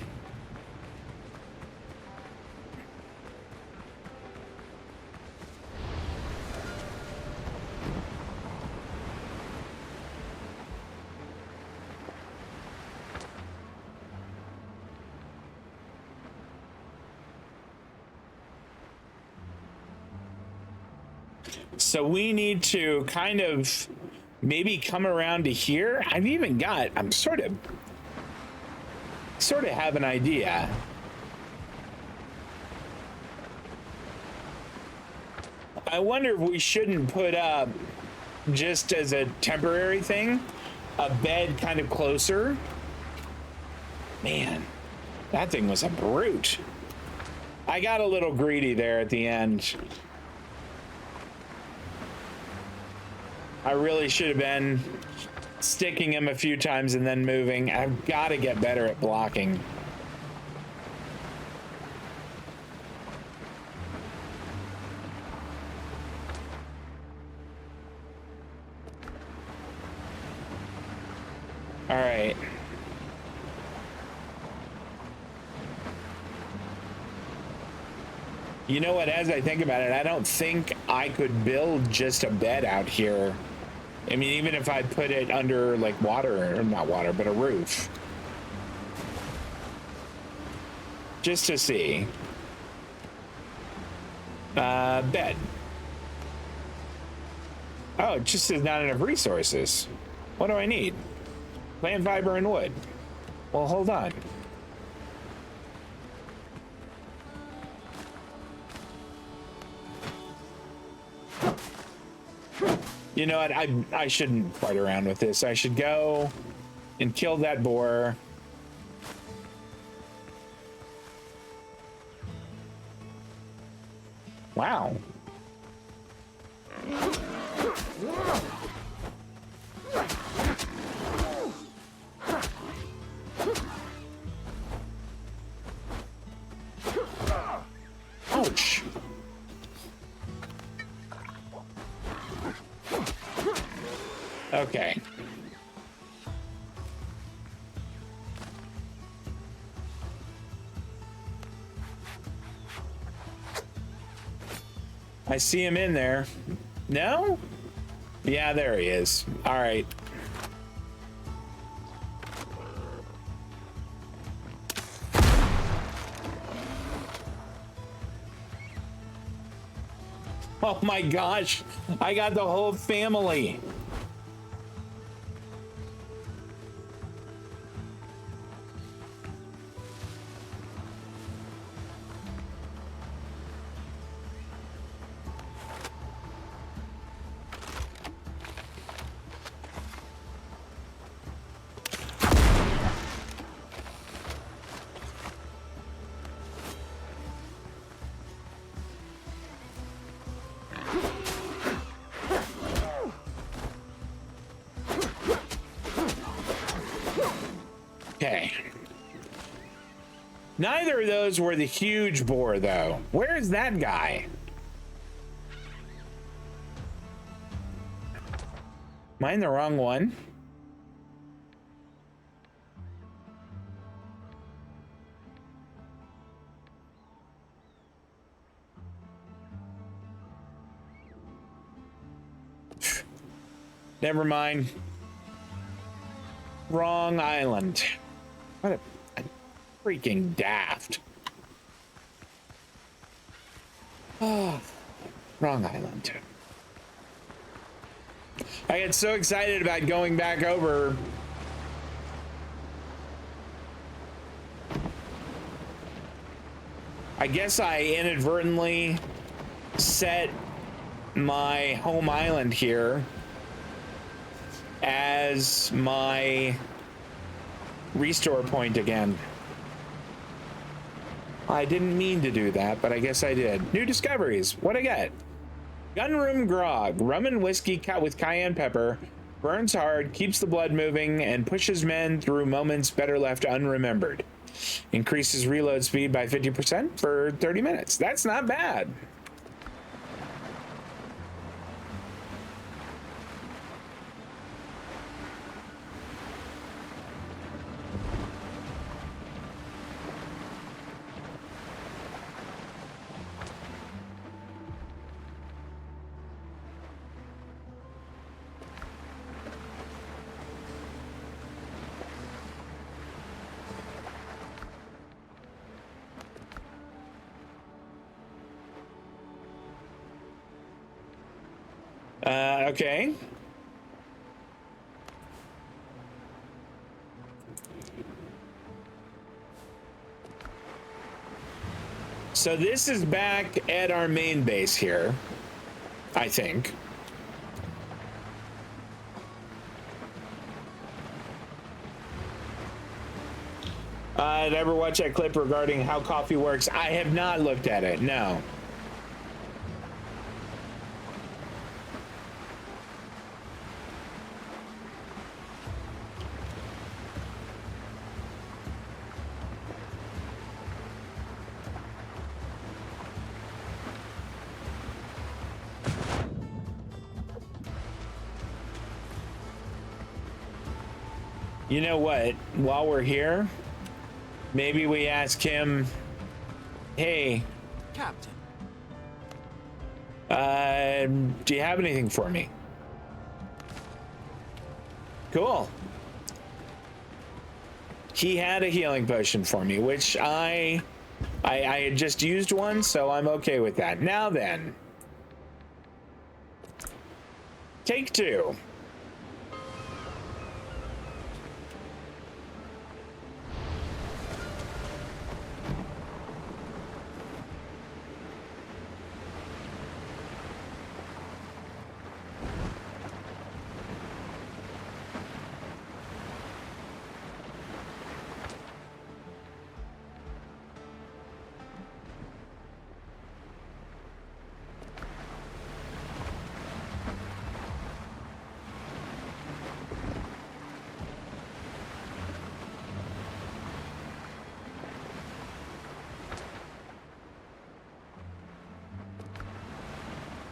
Speaker 1: So we need to kind of maybe come around to here. I'm sort of have an idea. I wonder if we shouldn't put up, just as a temporary thing, a bed kind of closer. Man, that thing was a brute. I got a little greedy there at the end. I really should have been sticking him a few times and then moving. I've got to get better at blocking. All right. You know what, as I think about it, I don't think I could build just a bed out here. I mean, even if I put it under like water, or not water, but a roof. Just to see. Bed. Oh, it just says not enough resources. What do I need? Plant fiber and wood. Well, hold on. You know what? I shouldn't fight around with this. I should go and kill that boar. Wow. Ouch. Okay. I see him in there. No? Yeah, there he is. All right. Oh my gosh. I got the whole family. Okay. Neither of those were the huge boar, though. Where's that guy? Am I in the wrong one? Never mind. Wrong island. What a freaking daft. Oh, wrong island. I get so excited about going back over. I guess I inadvertently set my home island here as my restore point again. I didn't mean to do that, but I guess I did. New discoveries. What I get? Gunroom grog. Rum and whiskey cut with cayenne pepper. Burns hard, keeps the blood moving, and pushes men through moments better left unremembered. Increases reload speed by 50% for 30 minutes. That's not bad. Okay. So this is back at our main base here, I think. Did I ever watch that clip regarding how coffee works? I have not looked at it, no. You know what? While we're here, maybe we ask him, hey,
Speaker 2: Captain.
Speaker 1: do you have anything for me? Cool. He had a healing potion for me, which I had just used one, so I'm okay with that. Now then, take two.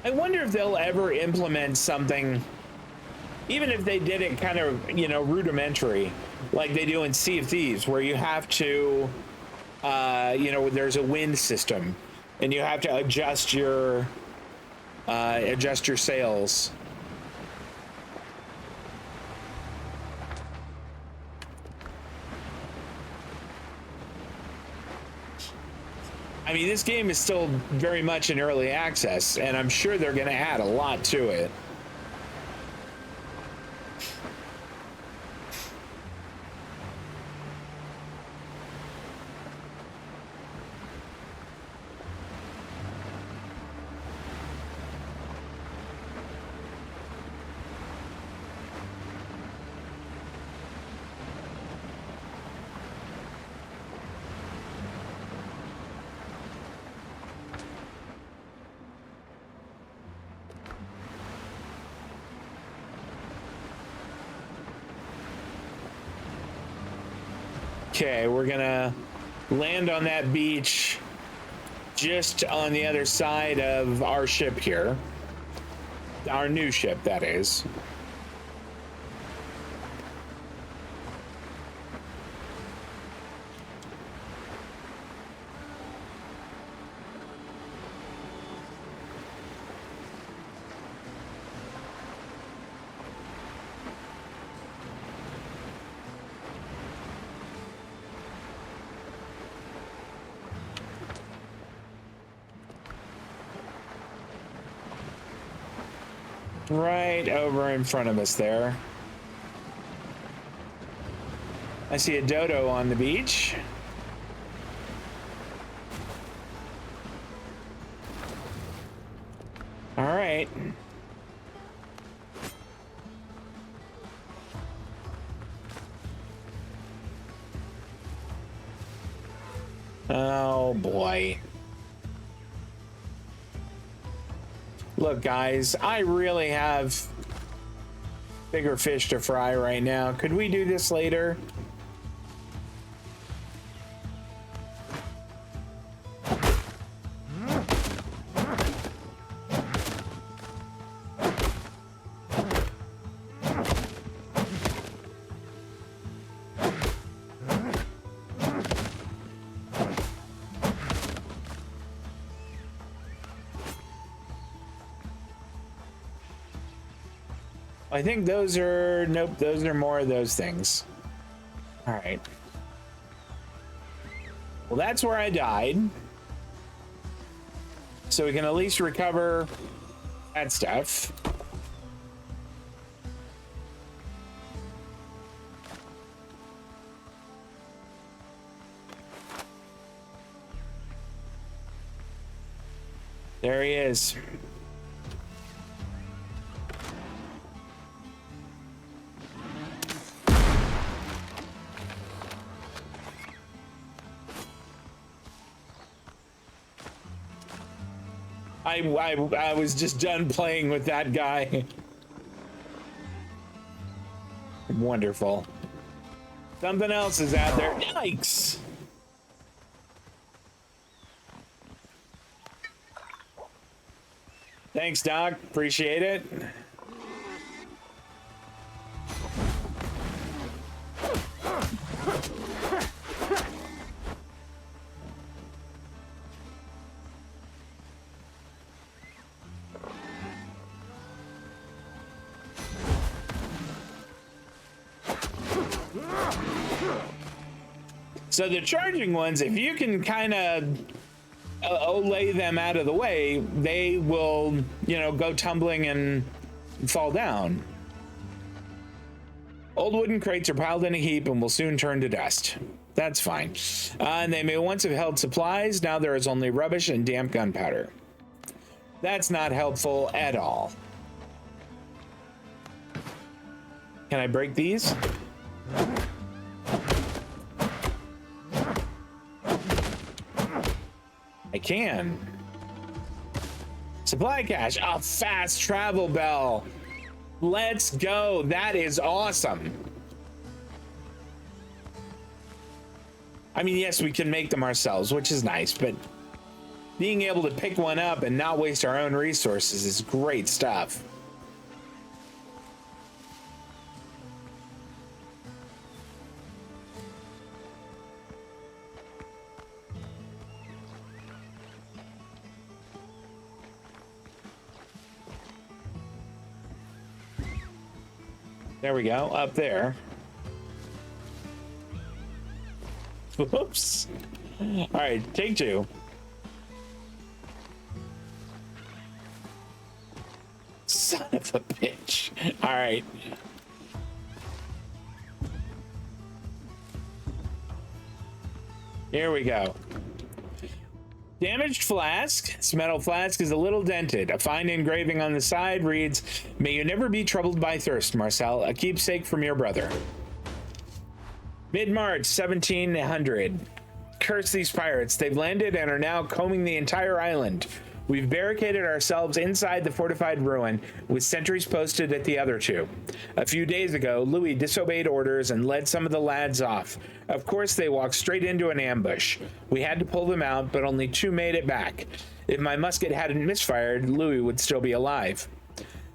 Speaker 1: I wonder if they'll ever implement something, even if they did it kind of, you know, rudimentary, like they do in Sea of Thieves, where you have to, you know, there's a wind system, and you have to adjust your sails. I mean, this game is still very much in early access, and I'm sure they're going to add a lot to it. Okay, we're gonna land on that beach just on the other side of our ship here. Our new ship, that is. Right over in front of us there. I see a dodo on the beach. All right. Oh boy. Look, guys, I really have bigger fish to fry right now. Could we do this later? I think those are, nope, those are more of those things. All right. Well, that's where I died. So we can at least recover that stuff. There he is. I was just done playing with that guy. Wonderful. Something else is out there. Yikes! Thanks, Doc. Appreciate it. So the charging ones, if you can kind of lay them out of the way, they will, you know, go tumbling and fall down. Old wooden crates are piled in a heap and will soon turn to dust. That's fine. And they may once have held supplies. Now there is only rubbish and damp gunpowder. That's not helpful at all. Can I break these? I can. Supply cache, a fast travel bell. Let's go. That is awesome. I mean, yes, we can make them ourselves, which is nice, but being able to pick one up and not waste our own resources is great stuff. There we go, up there. Whoops. All right, take two. Son of a bitch. All right. Here we go. Damaged flask. This metal flask is a little dented. A fine engraving on the side reads, "May you never be troubled by thirst, Marcel. A keepsake from your brother." Mid-March 1700. Curse these pirates. They've landed and are now combing the entire island. We've barricaded ourselves inside the fortified ruin with sentries posted at the other two. A few days ago, Louis disobeyed orders and led some of the lads off. Of course, they walked straight into an ambush. We had to pull them out, but only two made it back. If my musket hadn't misfired, Louis would still be alive.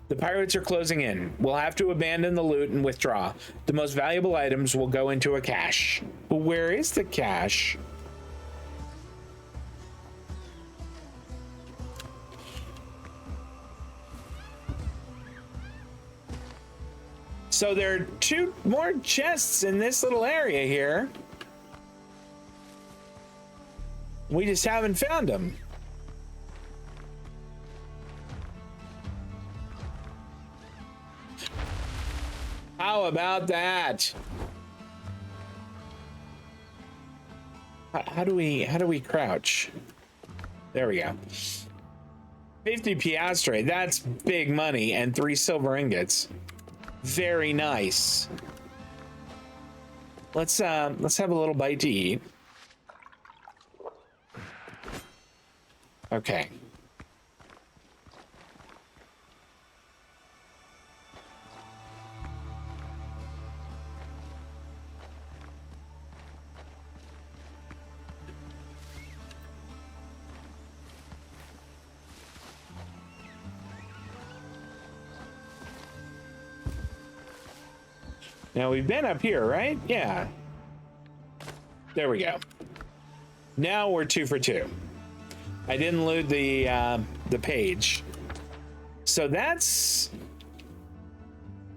Speaker 1: The pirates are closing in. We'll have to abandon the loot and withdraw. The most valuable items will go into a cache. Where is the cache? So there are two more chests in this little area here. We just haven't found them. How about that? How do we crouch? There we go. 50 piastre, that's big money, and 3 silver ingots. Very nice. Let's have a little bite to eat. Okay. Now we've been up here, right? Yeah. There we go. Now we're 2 for 2. I didn't loot the page. So that's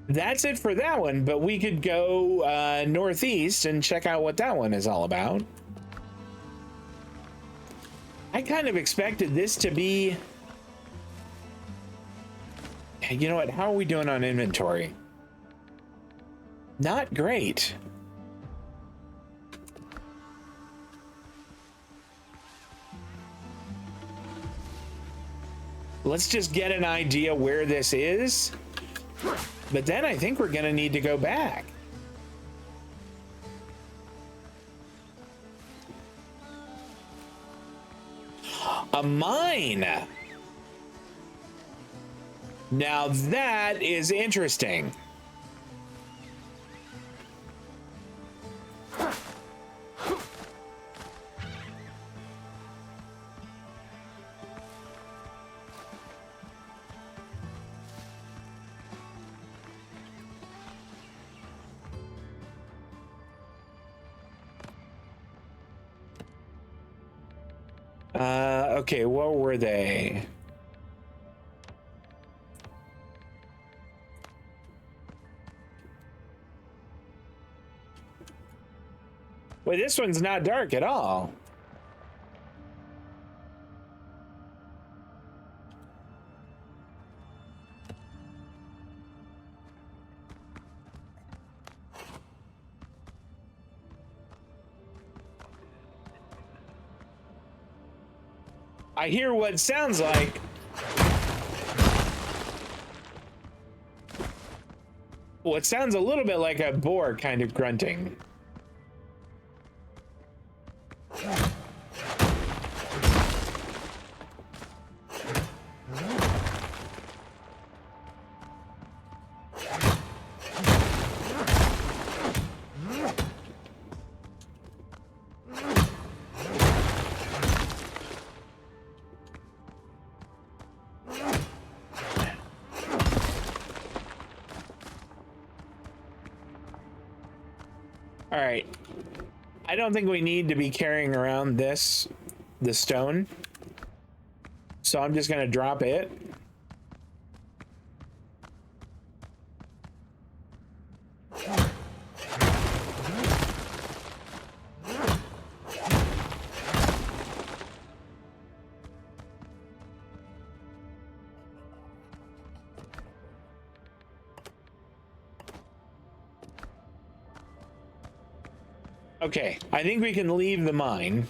Speaker 1: it for that one, but we could go northeast and check out what that one is all about. I kind of expected this to be... You know what? How are we doing on inventory? Not great. let's just get an idea where this is. But then I think we're gonna need to go back. A mine. Now that is interesting. Okay, what were they? Wait, this one's not dark at all. I hear what sounds like. Well, it sounds a little bit like a boar kind of grunting. All right. I don't think we need to be carrying around the stone. So I'm just gonna drop it. Okay, I think we can leave the mine.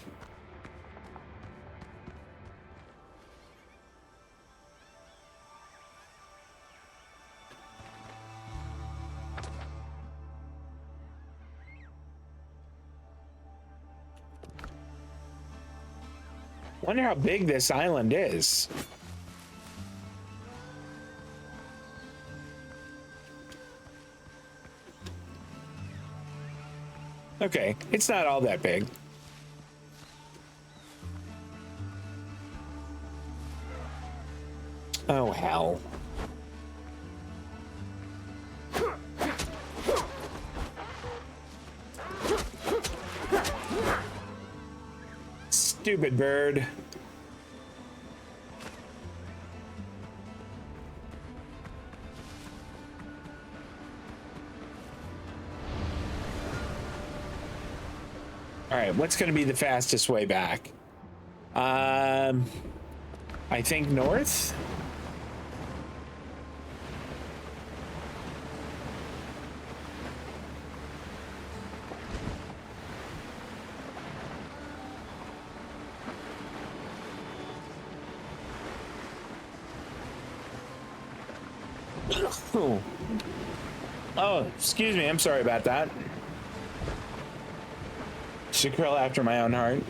Speaker 1: Wonder how big this island is. Okay, it's not all that big. Oh, hell. Stupid bird. All right, what's going to be the fastest way back? I think north. Oh, excuse me. I'm sorry about that. Should curl after my own heart.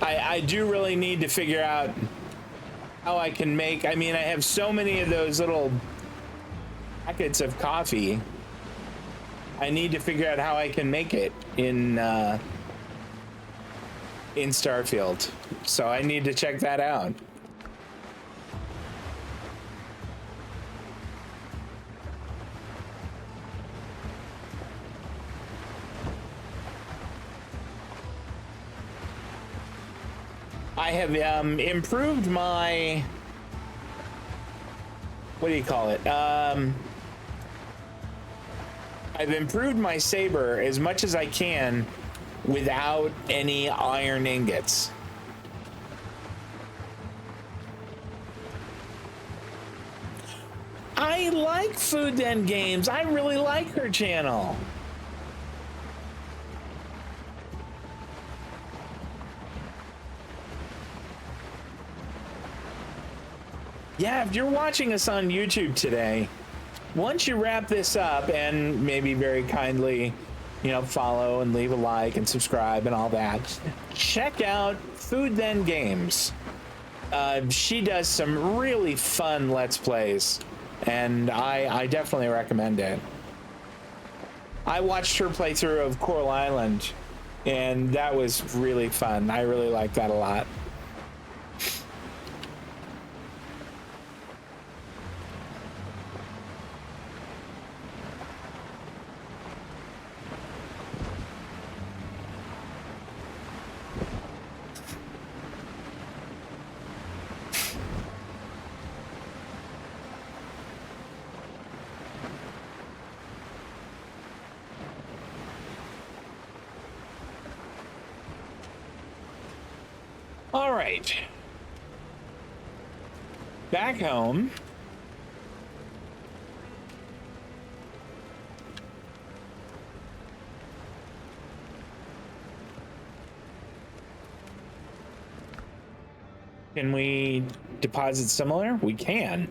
Speaker 1: I do really need to figure out how I can make. I mean, I have so many of those little packets of coffee. I need to figure out how I can make it in Starfield. So I need to check that out. I have improved my, what do you call it? I've improved my saber as much as I can without any iron ingots. I like Food Den Games. I really like her channel. Yeah, if you're watching us on YouTube today, once you wrap this up and maybe very kindly, follow and leave a like and subscribe and all that, check out Food Then Games. She does some really fun Let's Plays, and I definitely recommend it. I watched her playthrough of Coral Island, and that was really fun. I really liked that a lot. All right. Back home. Can we deposit similar? We can.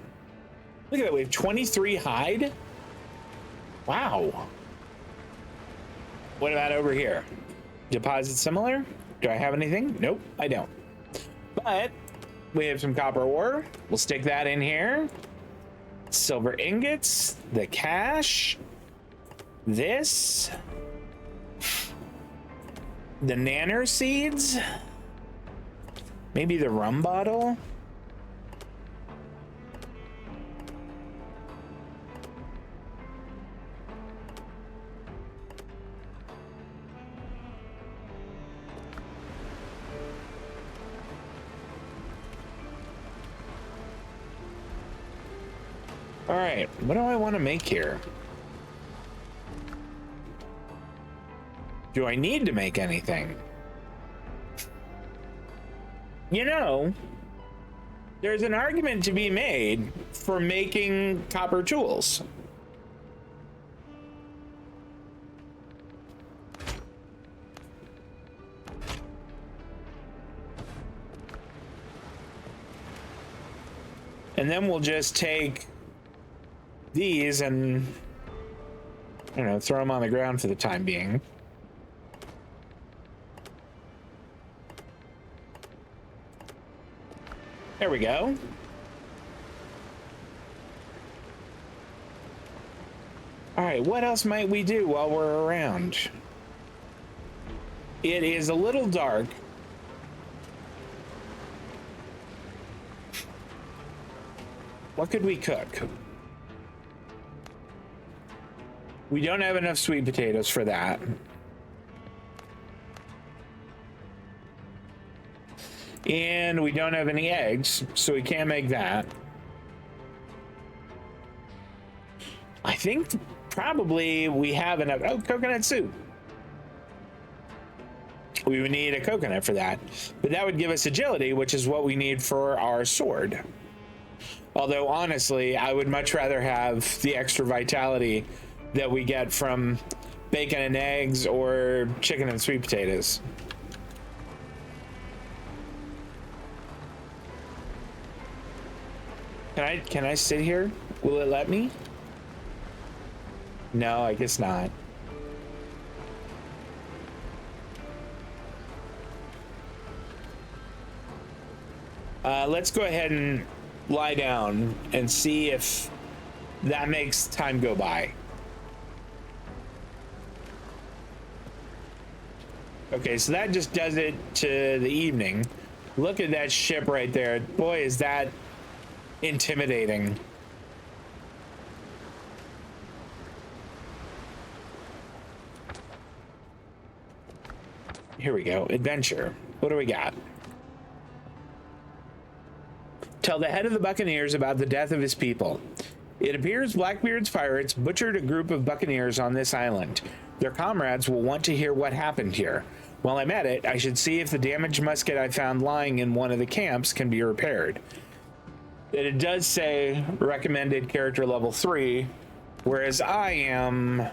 Speaker 1: Look at that. We have 23 hide. Wow. What about over here? Deposit similar? Do I have anything? Nope, I don't. But we have some copper ore. We'll stick that in here. Silver ingots, the cash, this, the nanner seeds, maybe the rum bottle. All right, what do I want to make here? Do I need to make anything? There's an argument to be made for making copper tools. And then we'll just take these and, throw them on the ground for the time being. There we go. All right, what else might we do while we're around? It is a little dark. What could we cook? We don't have enough sweet potatoes for that. And we don't have any eggs, so we can't make that. I think probably we have enough. Oh, coconut soup. We would need a coconut for that, but that would give us agility, which is what we need for our sword. Although honestly, I would much rather have the extra vitality that we get from bacon and eggs or chicken and sweet potatoes. Can I sit here? Will it let me? No, I guess not. Let's go ahead and lie down and see if that makes time go by. Okay, so that just does it to the evening. Look at that ship right there. Boy, is that intimidating. Here we go. Adventure. What do we got? Tell the head of the Buccaneers about the death of his people. It appears Blackbeard's pirates butchered a group of buccaneers on this island. Their comrades will want to hear what happened here. While I'm at it, I should see if the damaged musket I found lying in one of the camps can be repaired. It does say recommended character level 3, whereas I am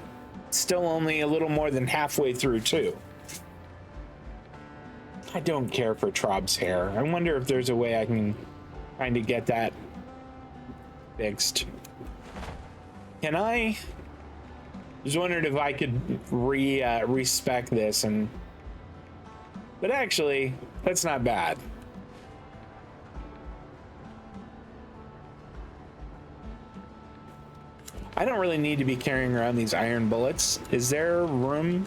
Speaker 1: still only a little more than halfway through 2. I don't care for Trob's hair. I wonder if there's a way I can kind of get that fixed. Can I? Just wondered if I could respec this and. But actually, that's not bad. I don't really need to be carrying around these iron bullets. Is there room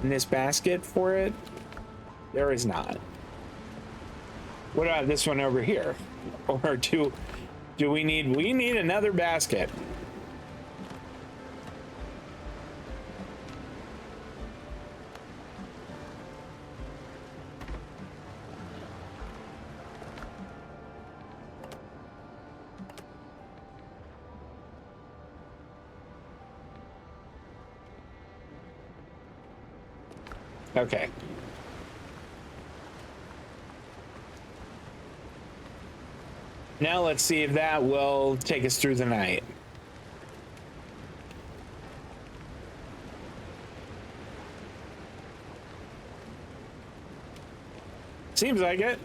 Speaker 1: in this basket for it? There is not. What about this one over here? Or do we need another basket? Okay. Now let's see if that will take us through the night. Seems like it.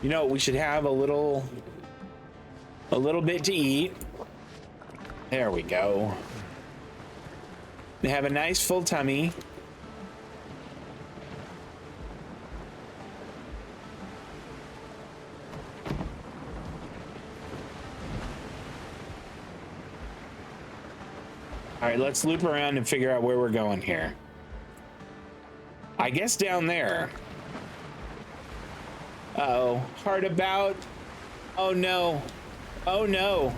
Speaker 1: You know, we should have a little bit to eat. There we go. They have a nice full tummy. All right, let's loop around and figure out where we're going here. I guess down there. Uh-oh, hard about. Oh no. Oh no.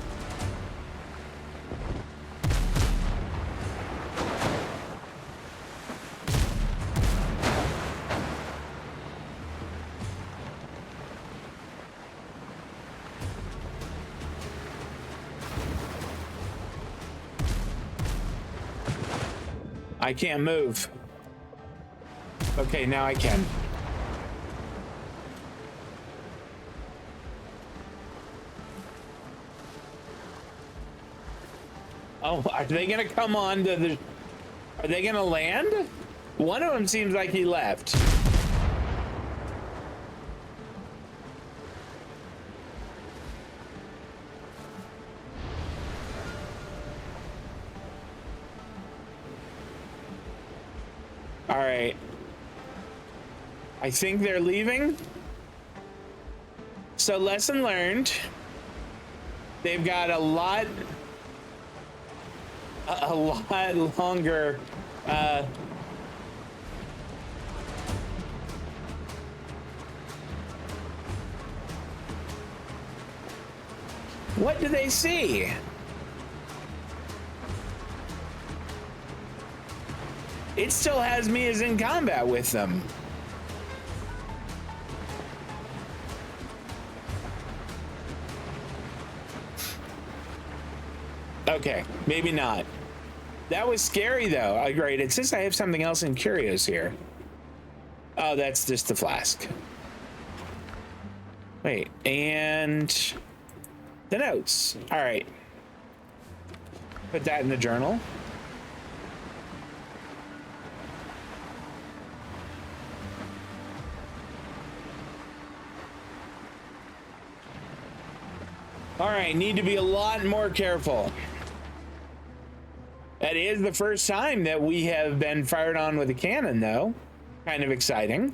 Speaker 1: I can't move. Okay, now I can. Oh, are they gonna come on to the... Are they gonna land? One of them seems like he left. All right. I think they're leaving. So lesson learned. They've got a lot longer what do they see? It still has me as in combat with them. Okay, maybe not. That was scary though. Right, it says I have something else in curios here. Oh, that's just the flask. Wait, and the notes. All right. Put that in the journal. All right, need to be a lot more careful. That is the first time that we have been fired on with a cannon, though. Kind of exciting.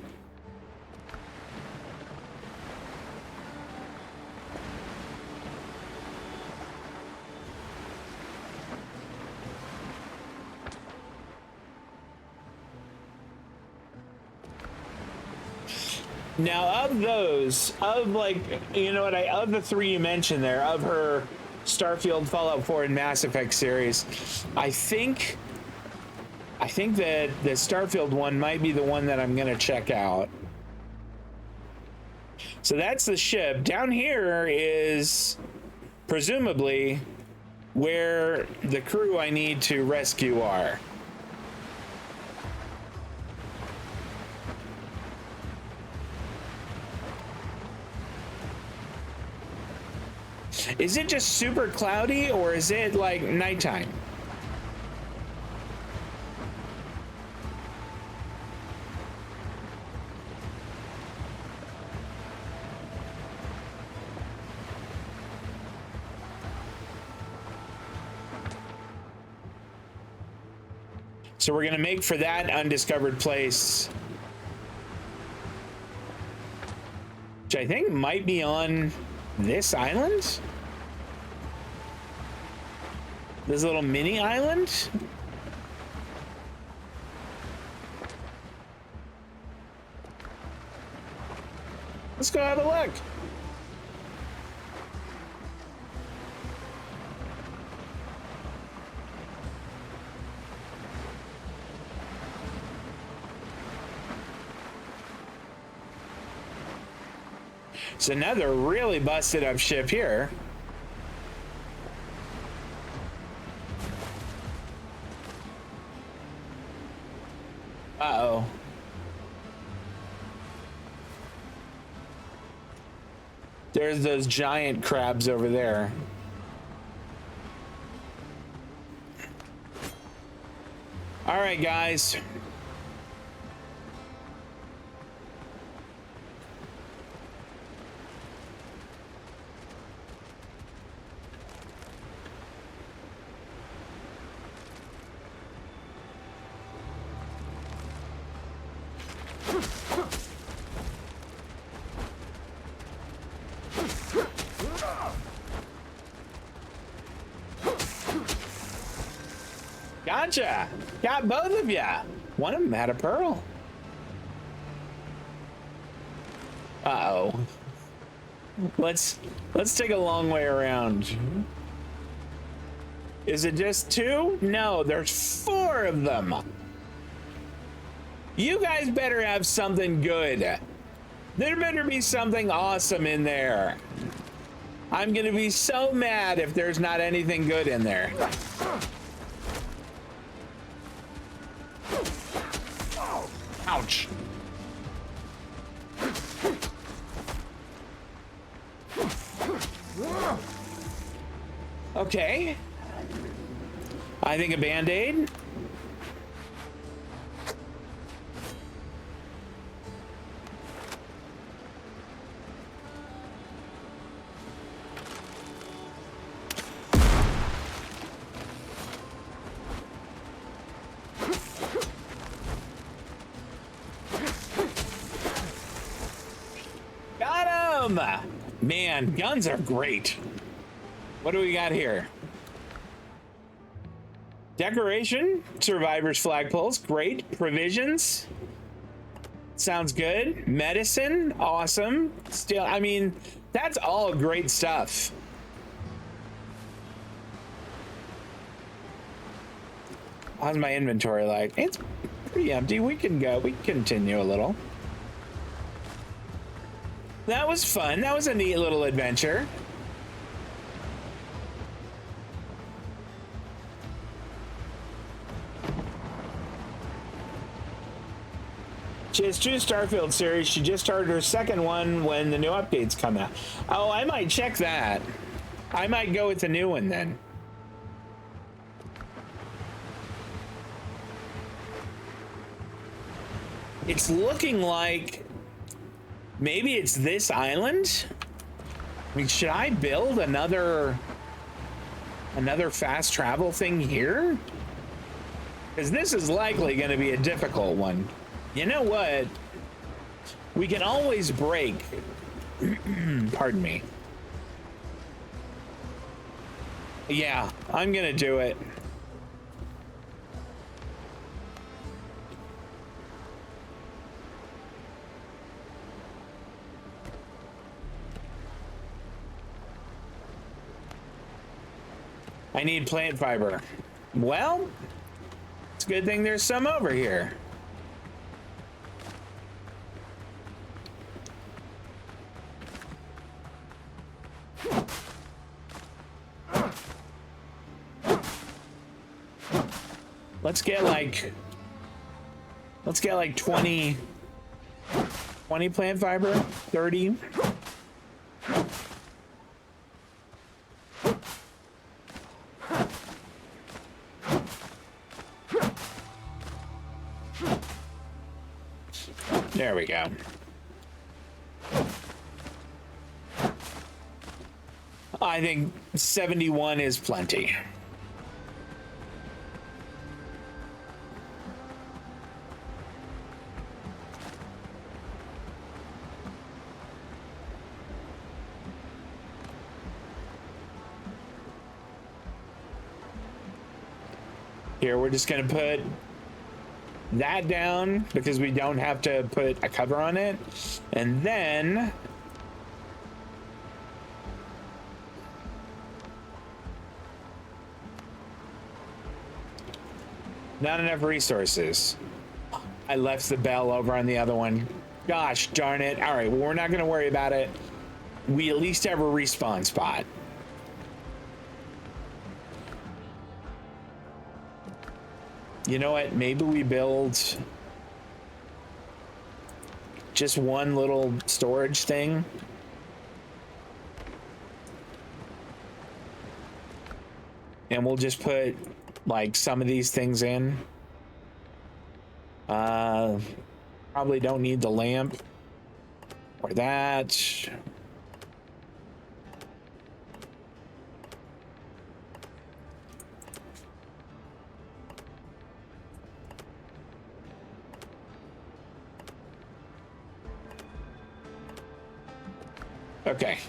Speaker 1: Now, of those, of like, you know what, of the three you mentioned there, of her Starfield, Fallout 4, and Mass Effect series, I think that the Starfield one might be the one that I'm gonna check out. So that's the ship. Down here is presumably where the crew I need to rescue are. Is it just super cloudy or is it like nighttime? So we're gonna make for that undiscovered place, which I think might be on this island. This little mini island. Let's go have a look. It's another really busted up ship here. Uh-oh. There's those giant crabs over there. All right, guys. Gotcha. Got both of ya. One of them had a pearl. Uh-oh. Let's take a long way around. Is it just two? No, there's 4 of them. You guys better have something good. There better be something awesome in there. I'm gonna be so mad if there's not anything good in there. Ouch. Okay. I think a Band-Aid. Got him! Man, guns are great. What do we got here? Decoration, survivor's flagpoles, great. Provisions, sounds good. Medicine, awesome. Still, I mean, that's all great stuff. How's my inventory like? It's pretty empty. We can go. We can continue a little. That was fun. That was a neat little adventure. She has 2 Starfield series. She just started her second one when the new updates come out. Oh, I might check that. I might go with the new one then. It's looking like maybe it's this island. I mean, should I build another fast travel thing here? Because this is likely going to be a difficult one. You know what? We can always break. Pardon me. Yeah, I'm gonna do it. I need plant fiber. Well, it's a good thing there's some over here. Let's get like 20 plant fiber, 30. There we go. I think 71 is plenty. Here, we're just gonna put that down because we don't have to put a cover on it. And then not enough resources. I left the bell over on the other one. Gosh darn it. All right, well, we're not gonna worry about it. We at least have a respawn spot. You know what? Maybe we build just one little storage thing. And we'll just put like some of these things in. Probably don't need the lamp or that. Okay.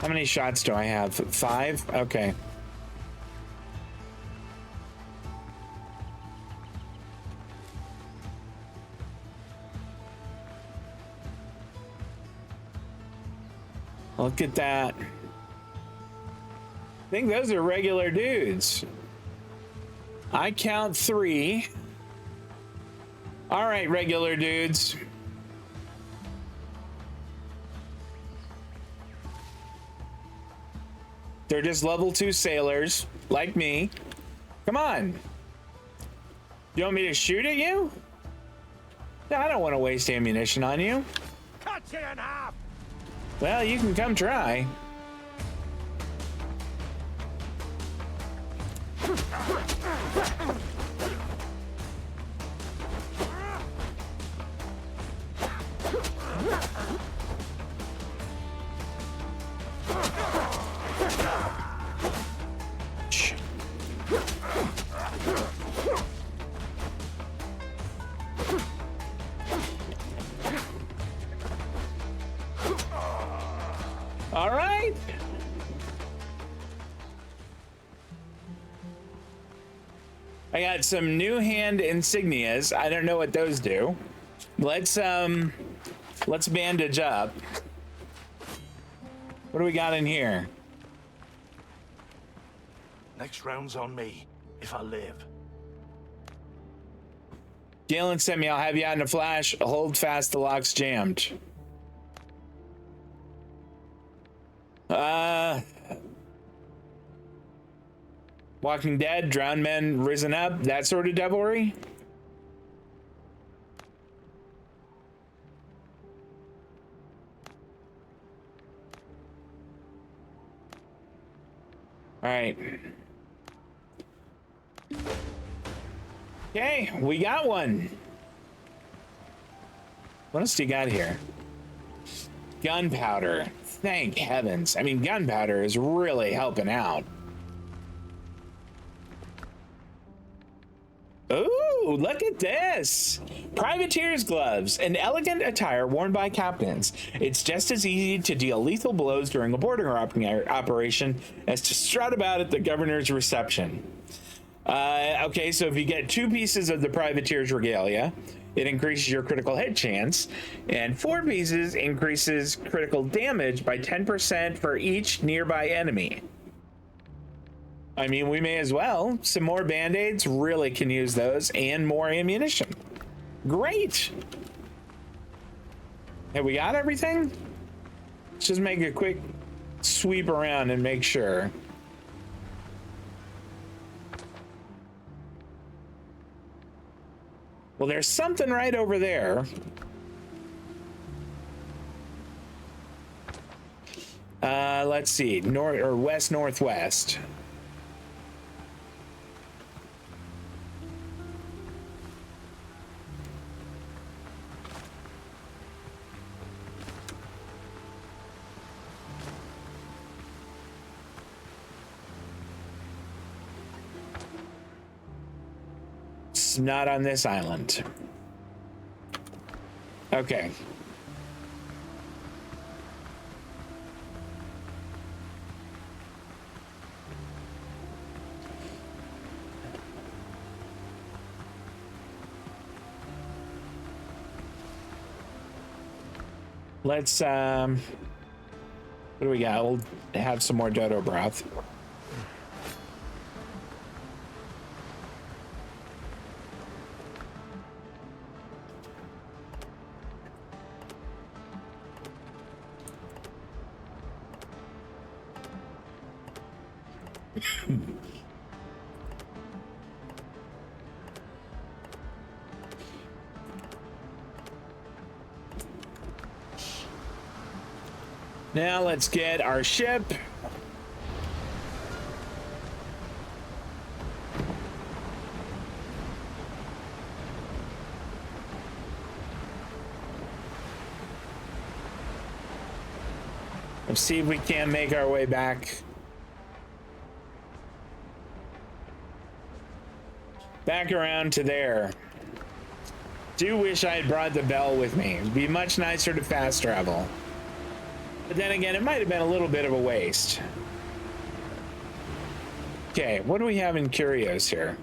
Speaker 1: How many shots do I have? 5? Okay. Look at that. I think those are regular dudes. I count 3. All right, regular dudes. They're just level 2 sailors, like me. Come on. You want me to shoot at you? No, I don't want to waste ammunition on you.
Speaker 2: Cut you in half!
Speaker 1: Well, you can come try. All right. I got some new hand insignias. I don't know what those do. Let's bandage up. What do we got in here?
Speaker 2: Next round's on me, if I live.
Speaker 1: Galen sent me, I'll have you out in a flash. Hold fast, the lock's jammed. Walking Dead, drowned men risen up, that sort of devilry. All right. Okay, we got one. What else do you got here? Gunpowder. Thank heavens. I mean, gunpowder is really helping out. Ooh, look at this. Privateer's gloves, an elegant attire worn by captains. It's just as easy to deal lethal blows during a boarding operation as to strut about at the governor's reception. Okay, so if you get 2 pieces of the privateer's regalia, it increases your critical hit chance, and 4 pieces increases critical damage by 10% for each nearby enemy. I mean, we may as well. Some more band-aids, really can use those, and more ammunition. Great. Have we got everything? Let's just make a quick sweep around and make sure. Well, there's something right over there. Let's see, north or west northwest. It's not on this island. Okay. Let's what do we got? We'll have some more dodo broth. Now let's get our ship. Let's see if we can make our way back. Back around to there. Do wish I had brought the bell with me. It'd be much nicer to fast travel. But then again, it might have been a little bit of a waste. Okay, what do we have in curios here?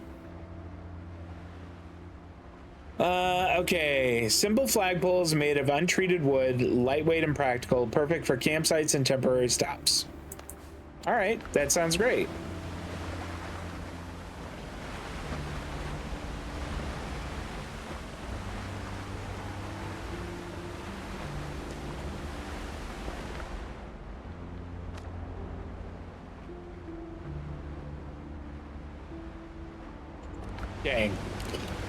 Speaker 1: Okay, simple flagpoles made of untreated wood, lightweight and practical, perfect for campsites and temporary stops. All right, that sounds great. Okay.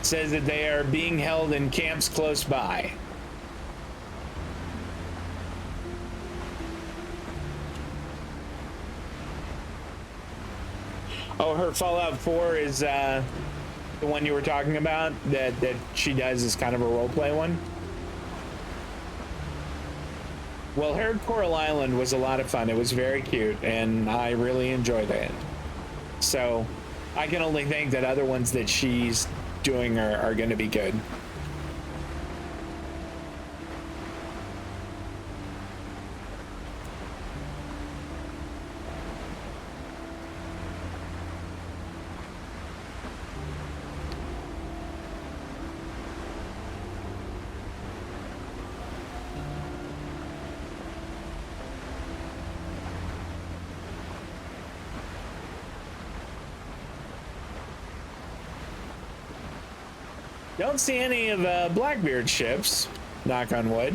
Speaker 1: Says that they are being held in camps close by. Oh, her Fallout 4 is the one you were talking about that she does is kind of a roleplay one. Well, her Coral Island was a lot of fun. It was very cute, and I really enjoyed it. So I can only think that other ones that she's doing are going to be good. Don't see any of Blackbeard's ships, knock on wood.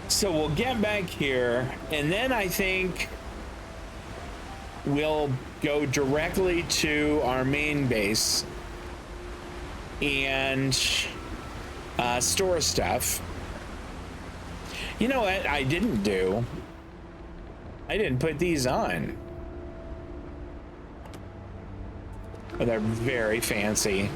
Speaker 1: So we'll get back here, and then I think we'll go directly to our main base and store stuff. You know what I didn't do? I didn't put these on. Oh, they're very fancy.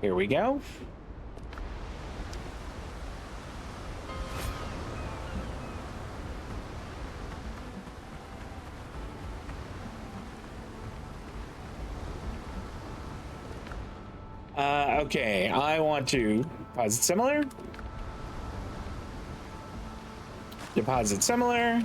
Speaker 1: Here we go. Okay, I want to deposit similar. Deposit similar.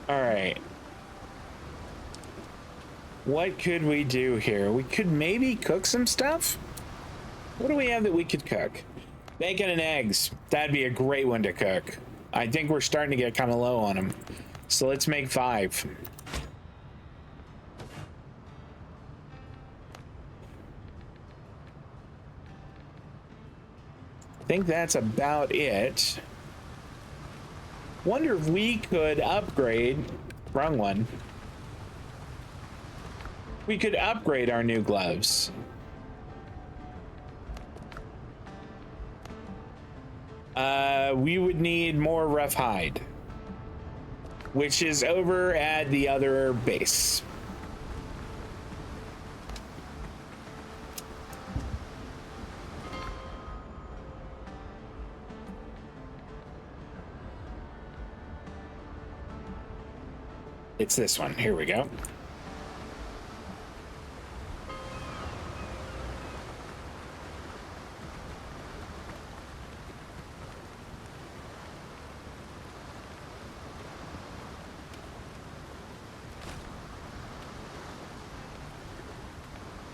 Speaker 1: All right. What could we do here? We could maybe cook some stuff. What do we have that we could cook? Bacon and eggs. That'd be a great one to cook. I think we're starting to get kind of low on them. So let's make 5. I think that's about it. Wonder if we could upgrade. Wrong one. We could upgrade our new gloves. We would need more rough hide, which is over at the other base. It's this one. Here we go.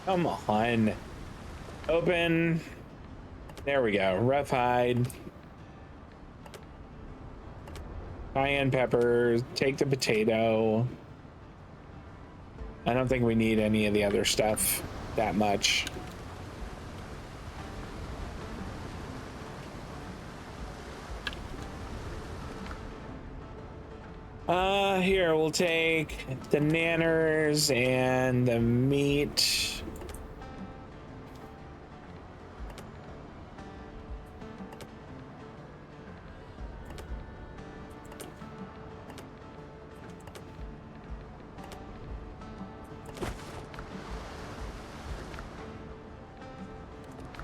Speaker 1: Come on. Open. There we go. Rough hide. Cayenne pepper. Take the potato. I don't think we need any of the other stuff that much. Here, we'll take the nanners and the meat.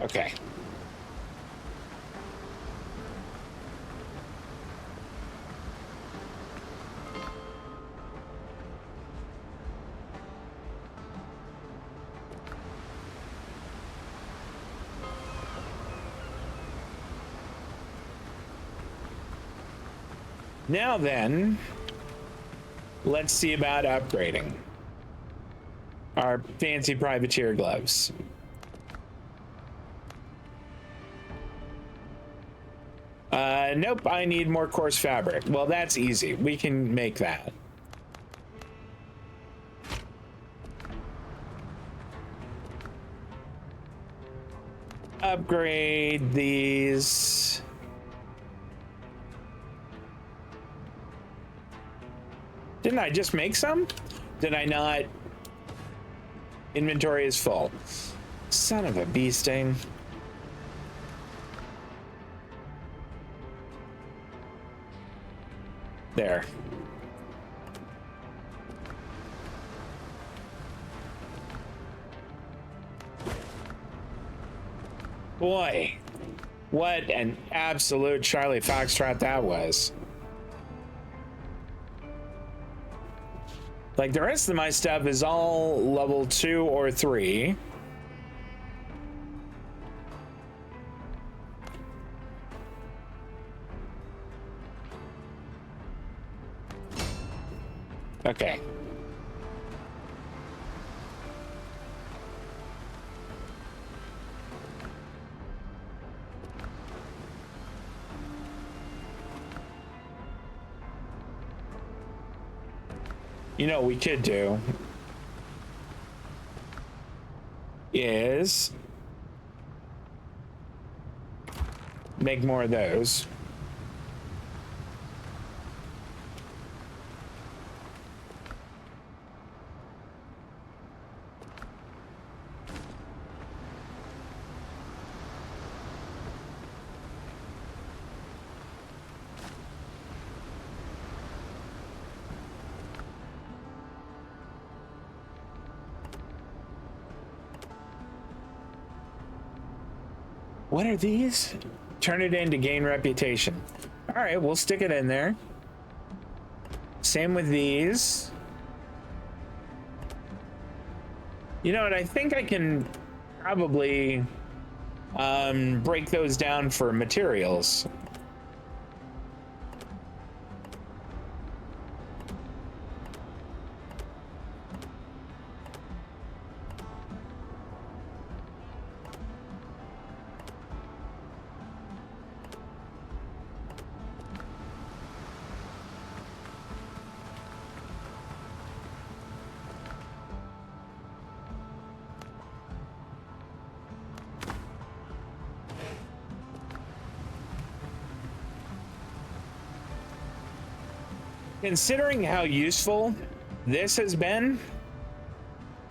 Speaker 1: Okay. Now then, let's see about upgrading our fancy privateer gloves. Nope, I need more coarse fabric. Well, that's easy. We can make that. Upgrade these. Didn't I just make some? Did I not? Inventory is full. Son of a bee sting. There. Boy, what an absolute Charlie Foxtrot that was. Like, the rest of my stuff is all level 2 or 3. Okay. You know what we could do is make more of those. What are these? Turn it in to gain reputation. All right, we'll stick it in there. Same with these. You know what? I think I can probably break those down for materials. Considering how useful this has been,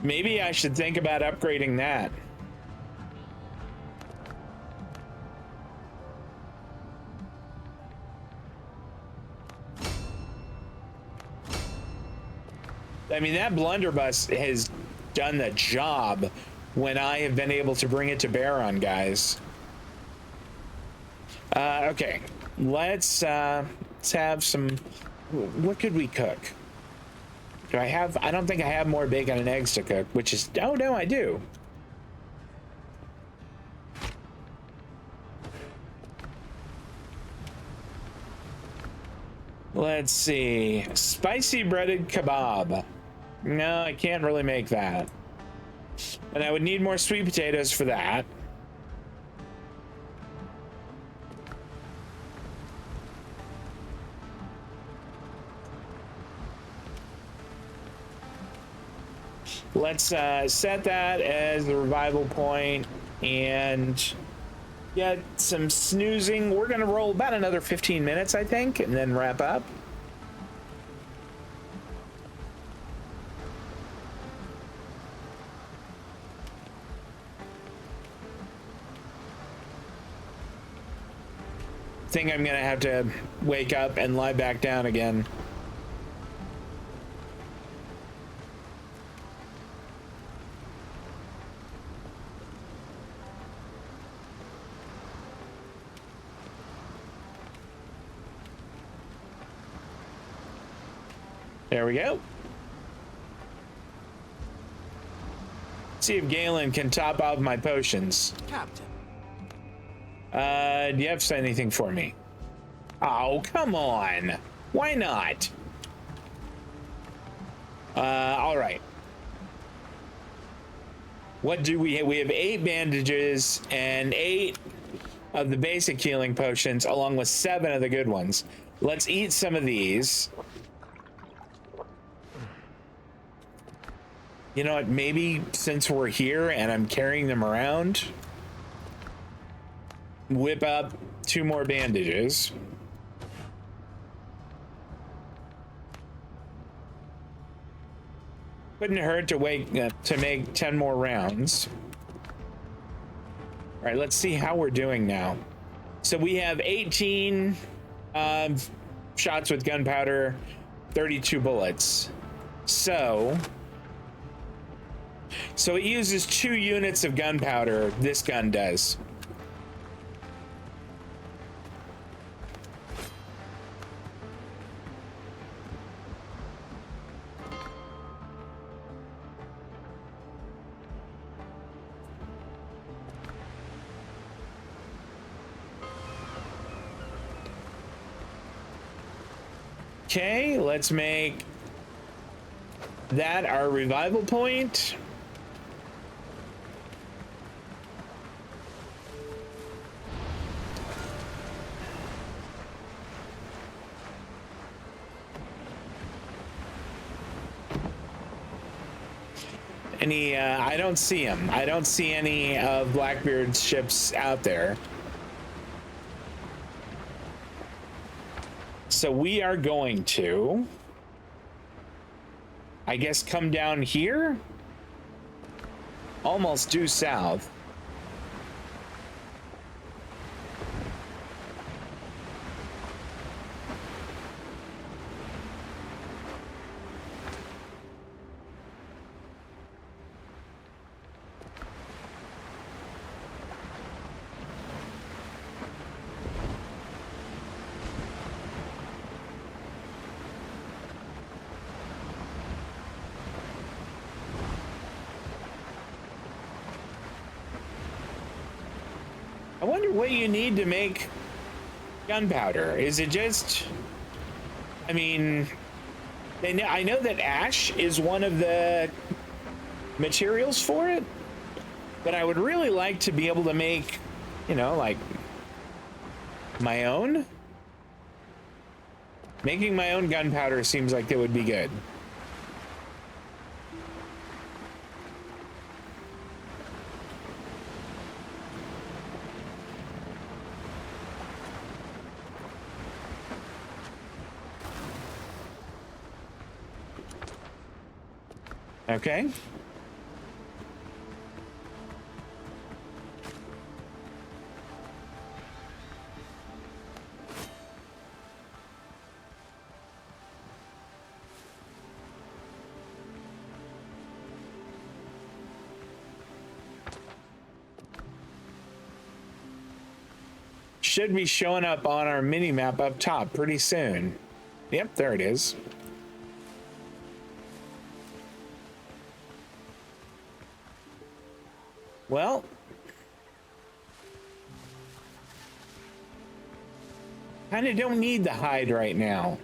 Speaker 1: maybe I should think about upgrading that. I mean, that blunderbuss has done the job when I have been able to bring it to bear on guys. Okay, let's have some. What could we cook? Do I have? I don't think I have more bacon and eggs to cook, which is. Oh no, I do. Let's see. Spicy breaded kebab. No, I can't really make that. And I would need more sweet potatoes for that. Let's set that as the revival point and get some snoozing. We're gonna roll about another 15 minutes, I think, and then wrap up. Think I'm gonna have to wake up and lie back down again. There we go. See if Galen can top off my potions.
Speaker 2: Captain.
Speaker 1: Do you have anything for me? Oh, come on. Why not? All right. What do we have? We have 8 bandages and 8 of the basic healing potions, along with 7 of the good ones. Let's eat some of these. You know what? Maybe since we're here and I'm carrying them around, whip up 2 more bandages. Couldn't hurt to to make 10 more rounds. All right, let's see how we're doing now. So we have 18 shots with gunpowder, 32 bullets. So it uses 2 units of gunpowder. This gun does. Okay, let's make that our revival point. Any, I don't see him. I don't see any of Blackbeard's ships out there. So we are going to, I guess, come down here, almost due south. I wonder what you need to make gunpowder. Is it just, I mean, I know that ash is one of the materials for it, but I would really like to be able to make, you know, like my own. Making my own gunpowder seems like it would be good. Okay. Should be showing up on our mini map up top pretty soon. Yep, there it is. Well, kind of don't need the hide right now.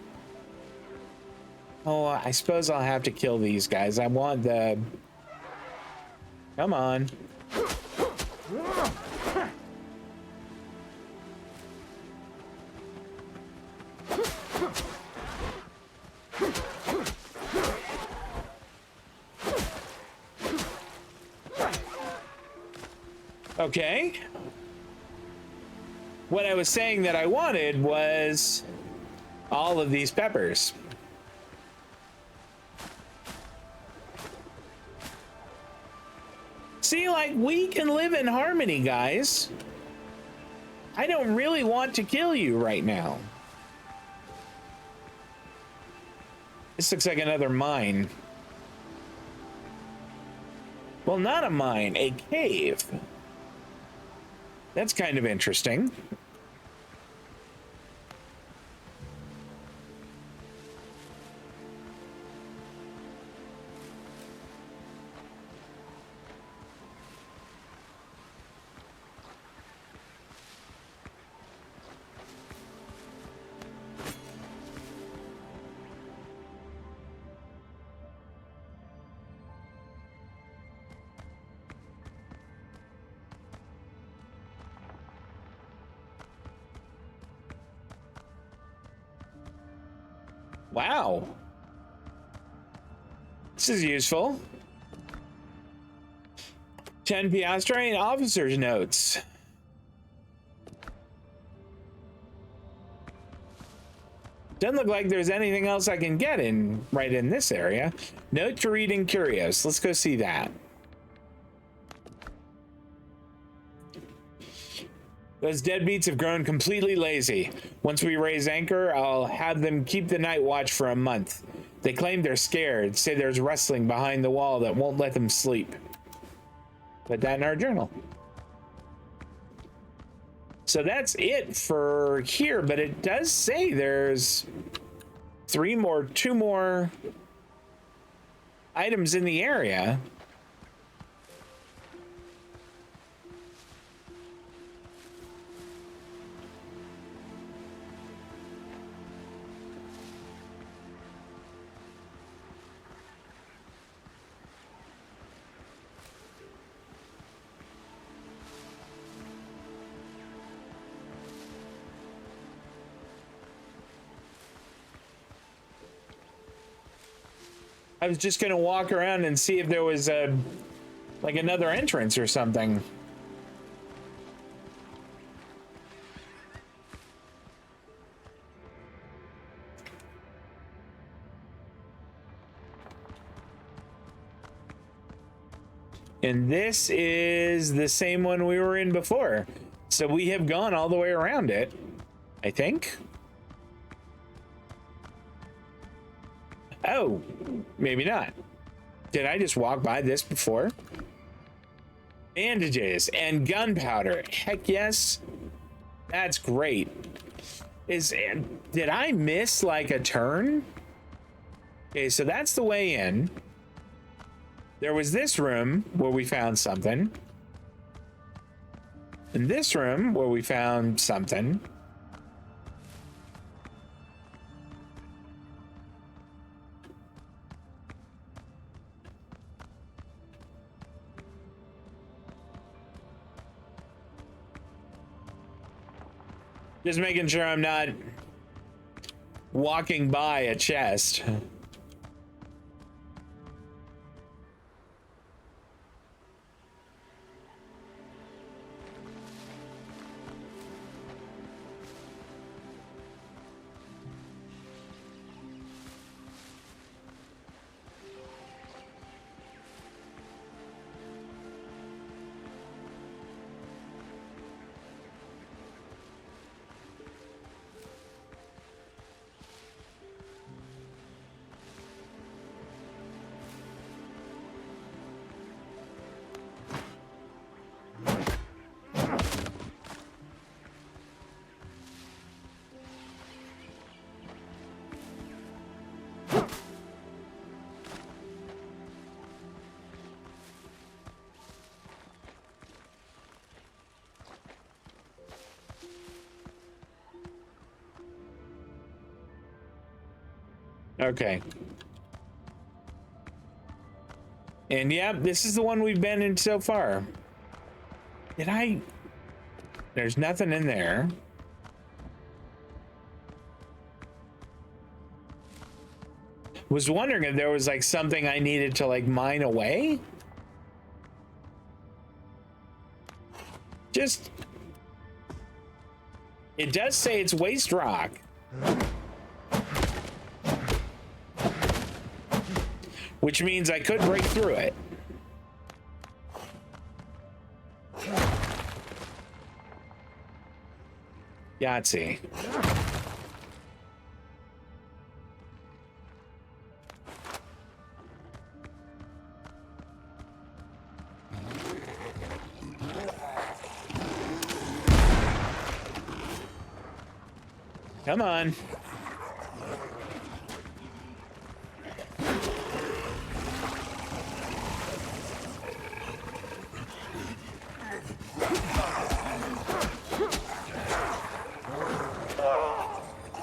Speaker 1: Oh, I suppose I'll have to kill these guys. I want the... Come on. Okay. What I was saying that I wanted was all of these peppers. See, like, we can live in harmony, guys. I don't really want to kill you right now. This looks like another mine. Well, not a mine, a cave. That's kind of interesting. Wow. This is useful. 10 piastre and officer's notes. Doesn't look like there's anything else I can get in right in this area. Note to read in Curios. Let's go see that. Those deadbeats have grown completely lazy. Once we raise anchor, I'll have them keep the night watch for a month. They claim they're scared, say there's rustling behind the wall that won't let them sleep. Put that in our journal. So that's it for here, but it does say there's two more items in the area. I was just gonna walk around and see if there was a, like, another entrance or something. And this is the same one we were in before. So we have gone all the way around it, I think. Oh, maybe not. Did I just walk by this before? Bandages and gunpowder. Heck yes. That's great. Did I miss like a turn? Okay, so that's the way in. There was this room where we found something. In this room where we found something. Just making sure I'm not walking by a chest. Okay. And yeah, this is the one we've been in so far. There's nothing in there. Was wondering if there was like something I needed to like mine away. Just, it does say it's waste rock. Which means I could break through it. Yahtzee. Come on.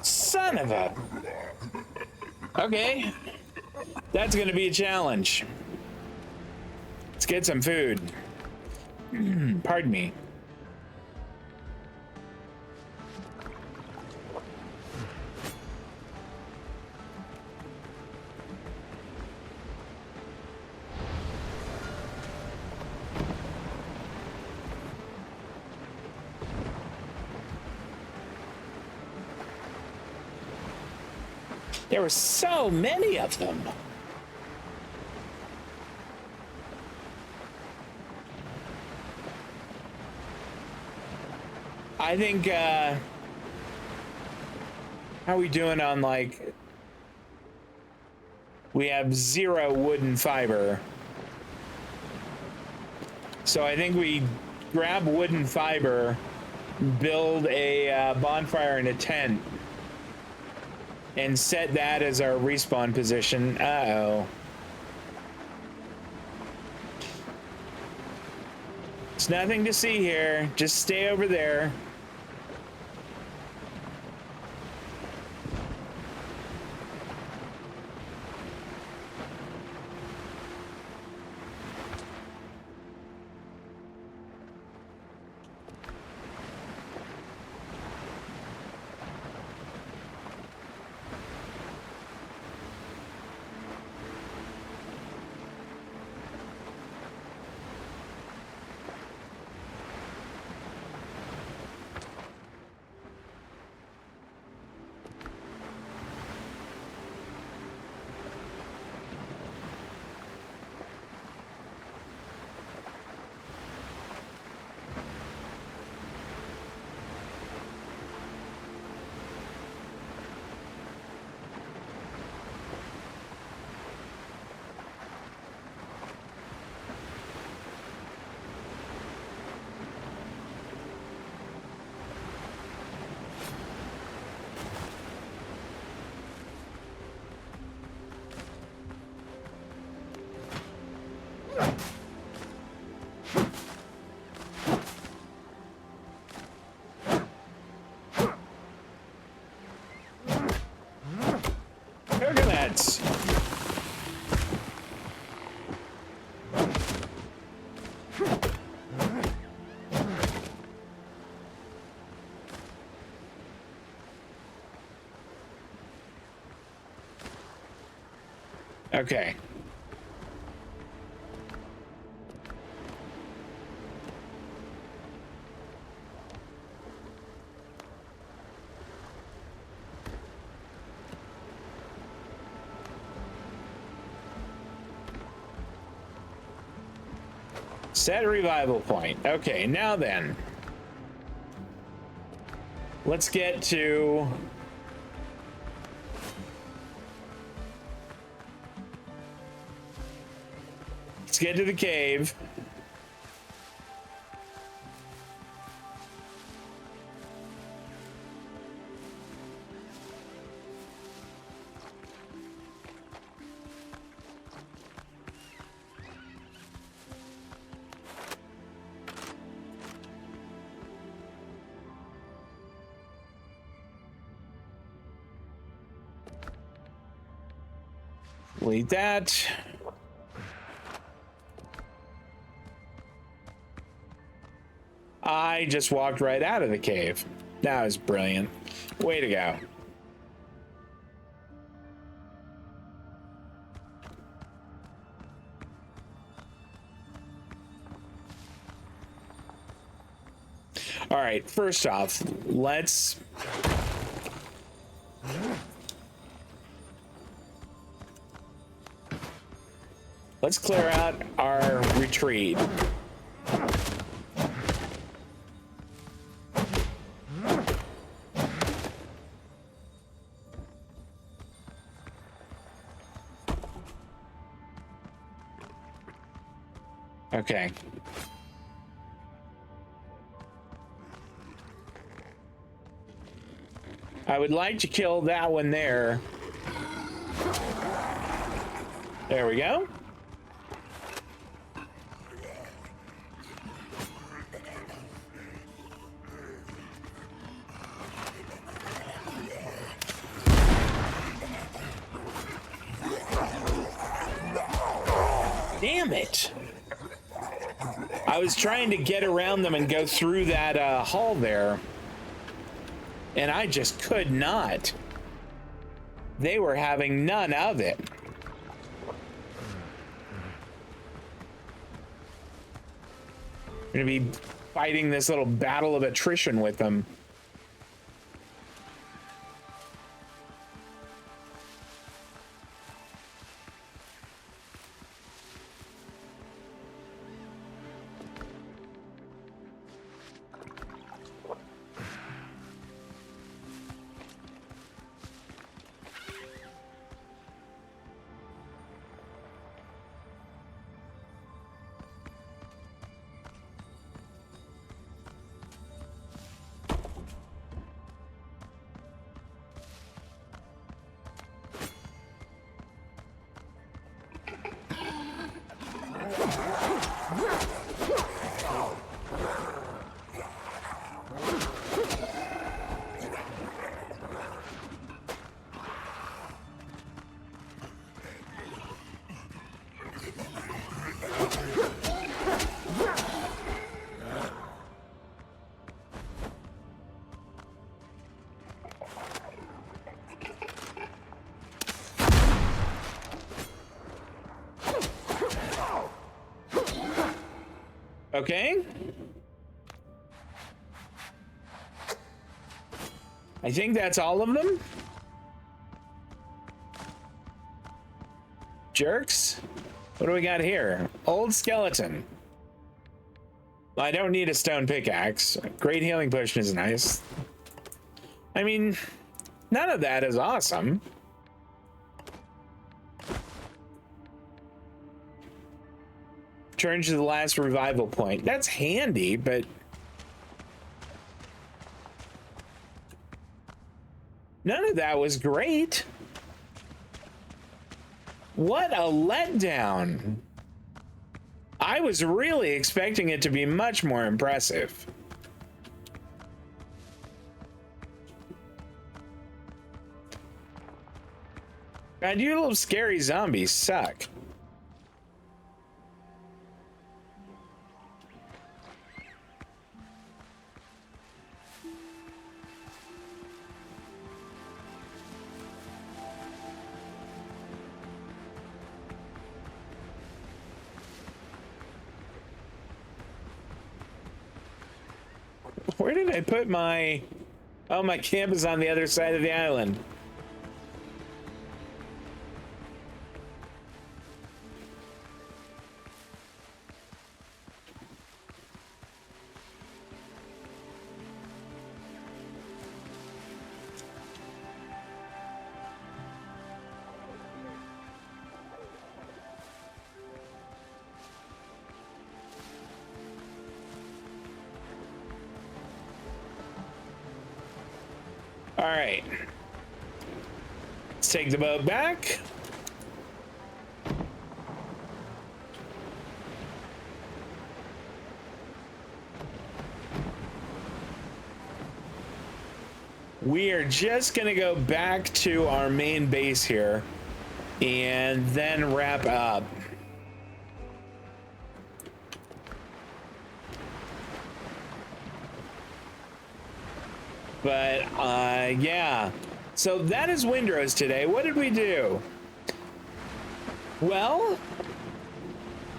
Speaker 1: Son of a... Okay. That's gonna be a challenge. Let's get some food. Pardon me. There were so many of them. I think, how are we doing on, like, we have 0 wood and fiber. So I think we grab wood and fiber, build a bonfire and a tent, and set that as our respawn position. Uh-oh. There's nothing to see here. Just stay over there. Coconuts. Okay. Set revival point. Okay, now then. Let's get to... Let's get to the cave. Delete that. I just walked right out of the cave. That was brilliant. Way to go. All right, first off, let's clear out our retreat. Okay. I would like to kill that one there. There we go. Damn it. I was trying to get around them and go through that hall there, and I just could not. They were having none of it. I'm gonna be fighting this little battle of attrition with them. Okay. I think that's all of them. Jerks. What do we got here? Old skeleton. I don't need a stone pickaxe. Great healing potion is nice. I mean, none of that is awesome. Turn to the last revival point. That's handy, but none of that was great. What a letdown. I was really expecting it to be much more impressive. God, you little scary zombies suck. Where did I put my... Oh, my camp is on the other side of the island. All right, let's take the boat back. We are just gonna go back to our main base here. and then wrap up. But yeah, so that is Windrose today. What did we do? Well,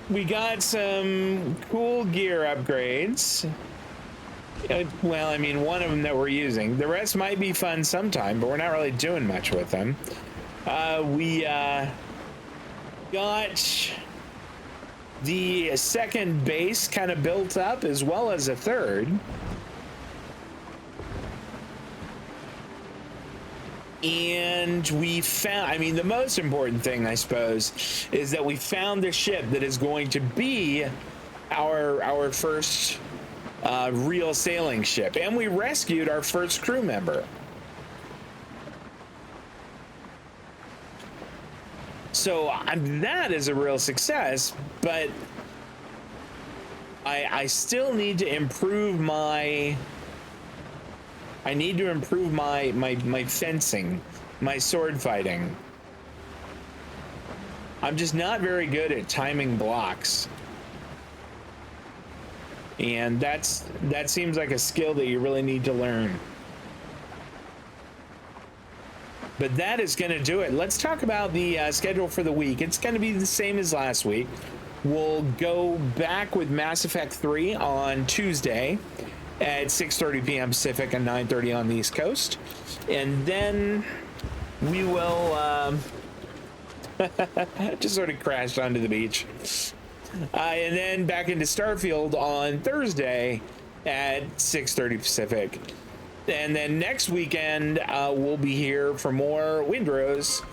Speaker 1: we got some cool gear upgrades. Well, I mean, one of them that we're using. The rest might be fun sometime, but we're not really doing much with them. We got the second base kind of built up, as well as a third. And we found, I mean, the most important thing, I suppose, is that we found the ship that is going to be our first real sailing ship, and we rescued our first crew member. So that is a real success, but I still need to improve my my fencing, my sword fighting. I'm just not very good at timing blocks. And that seems like a skill that you really need to learn. But that is going to do it. Let's talk about the schedule for the week. It's going to be the same as last week. We'll go back with Mass Effect 3 on Tuesday at 6:30 p.m. Pacific and 9:30 on the East Coast. And then we will just sort of crashed onto the beach. And then back into Starfield on Thursday at 6:30 Pacific. And then next weekend, we'll be here for more Windrose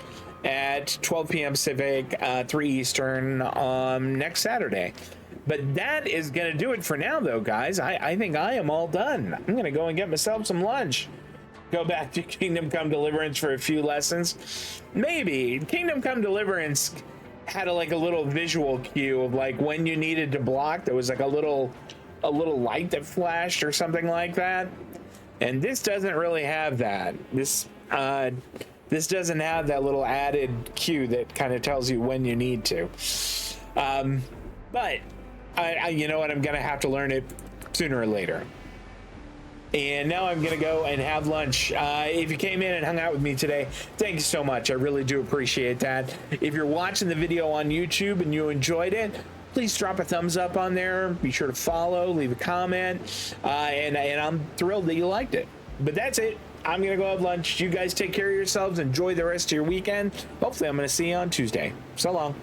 Speaker 1: at 12 p.m. Pacific, 3 Eastern next Saturday. But that is going to do it for now, though, guys. I think I am all done. I'm going to go and get myself some lunch. Go back to Kingdom Come Deliverance for a few lessons. Maybe. Kingdom Come Deliverance had a little visual cue of like when you needed to block. There was like a little light that flashed or something like that. And this doesn't really have that. This doesn't have that little added cue that kind of tells you when you need to. But I you know what? I'm gonna have to learn it sooner or later. And now I'm gonna go and have lunch. If you came in and hung out with me today, thank you so much. I really do appreciate that. If you're watching the video on YouTube and you enjoyed it, please drop a thumbs up on there. Be sure to follow, leave a comment, and I'm thrilled that you liked it. But that's it. I'm gonna go have lunch. You guys take care of yourselves. Enjoy the rest of your weekend. Hopefully I'm gonna see you on Tuesday. So long.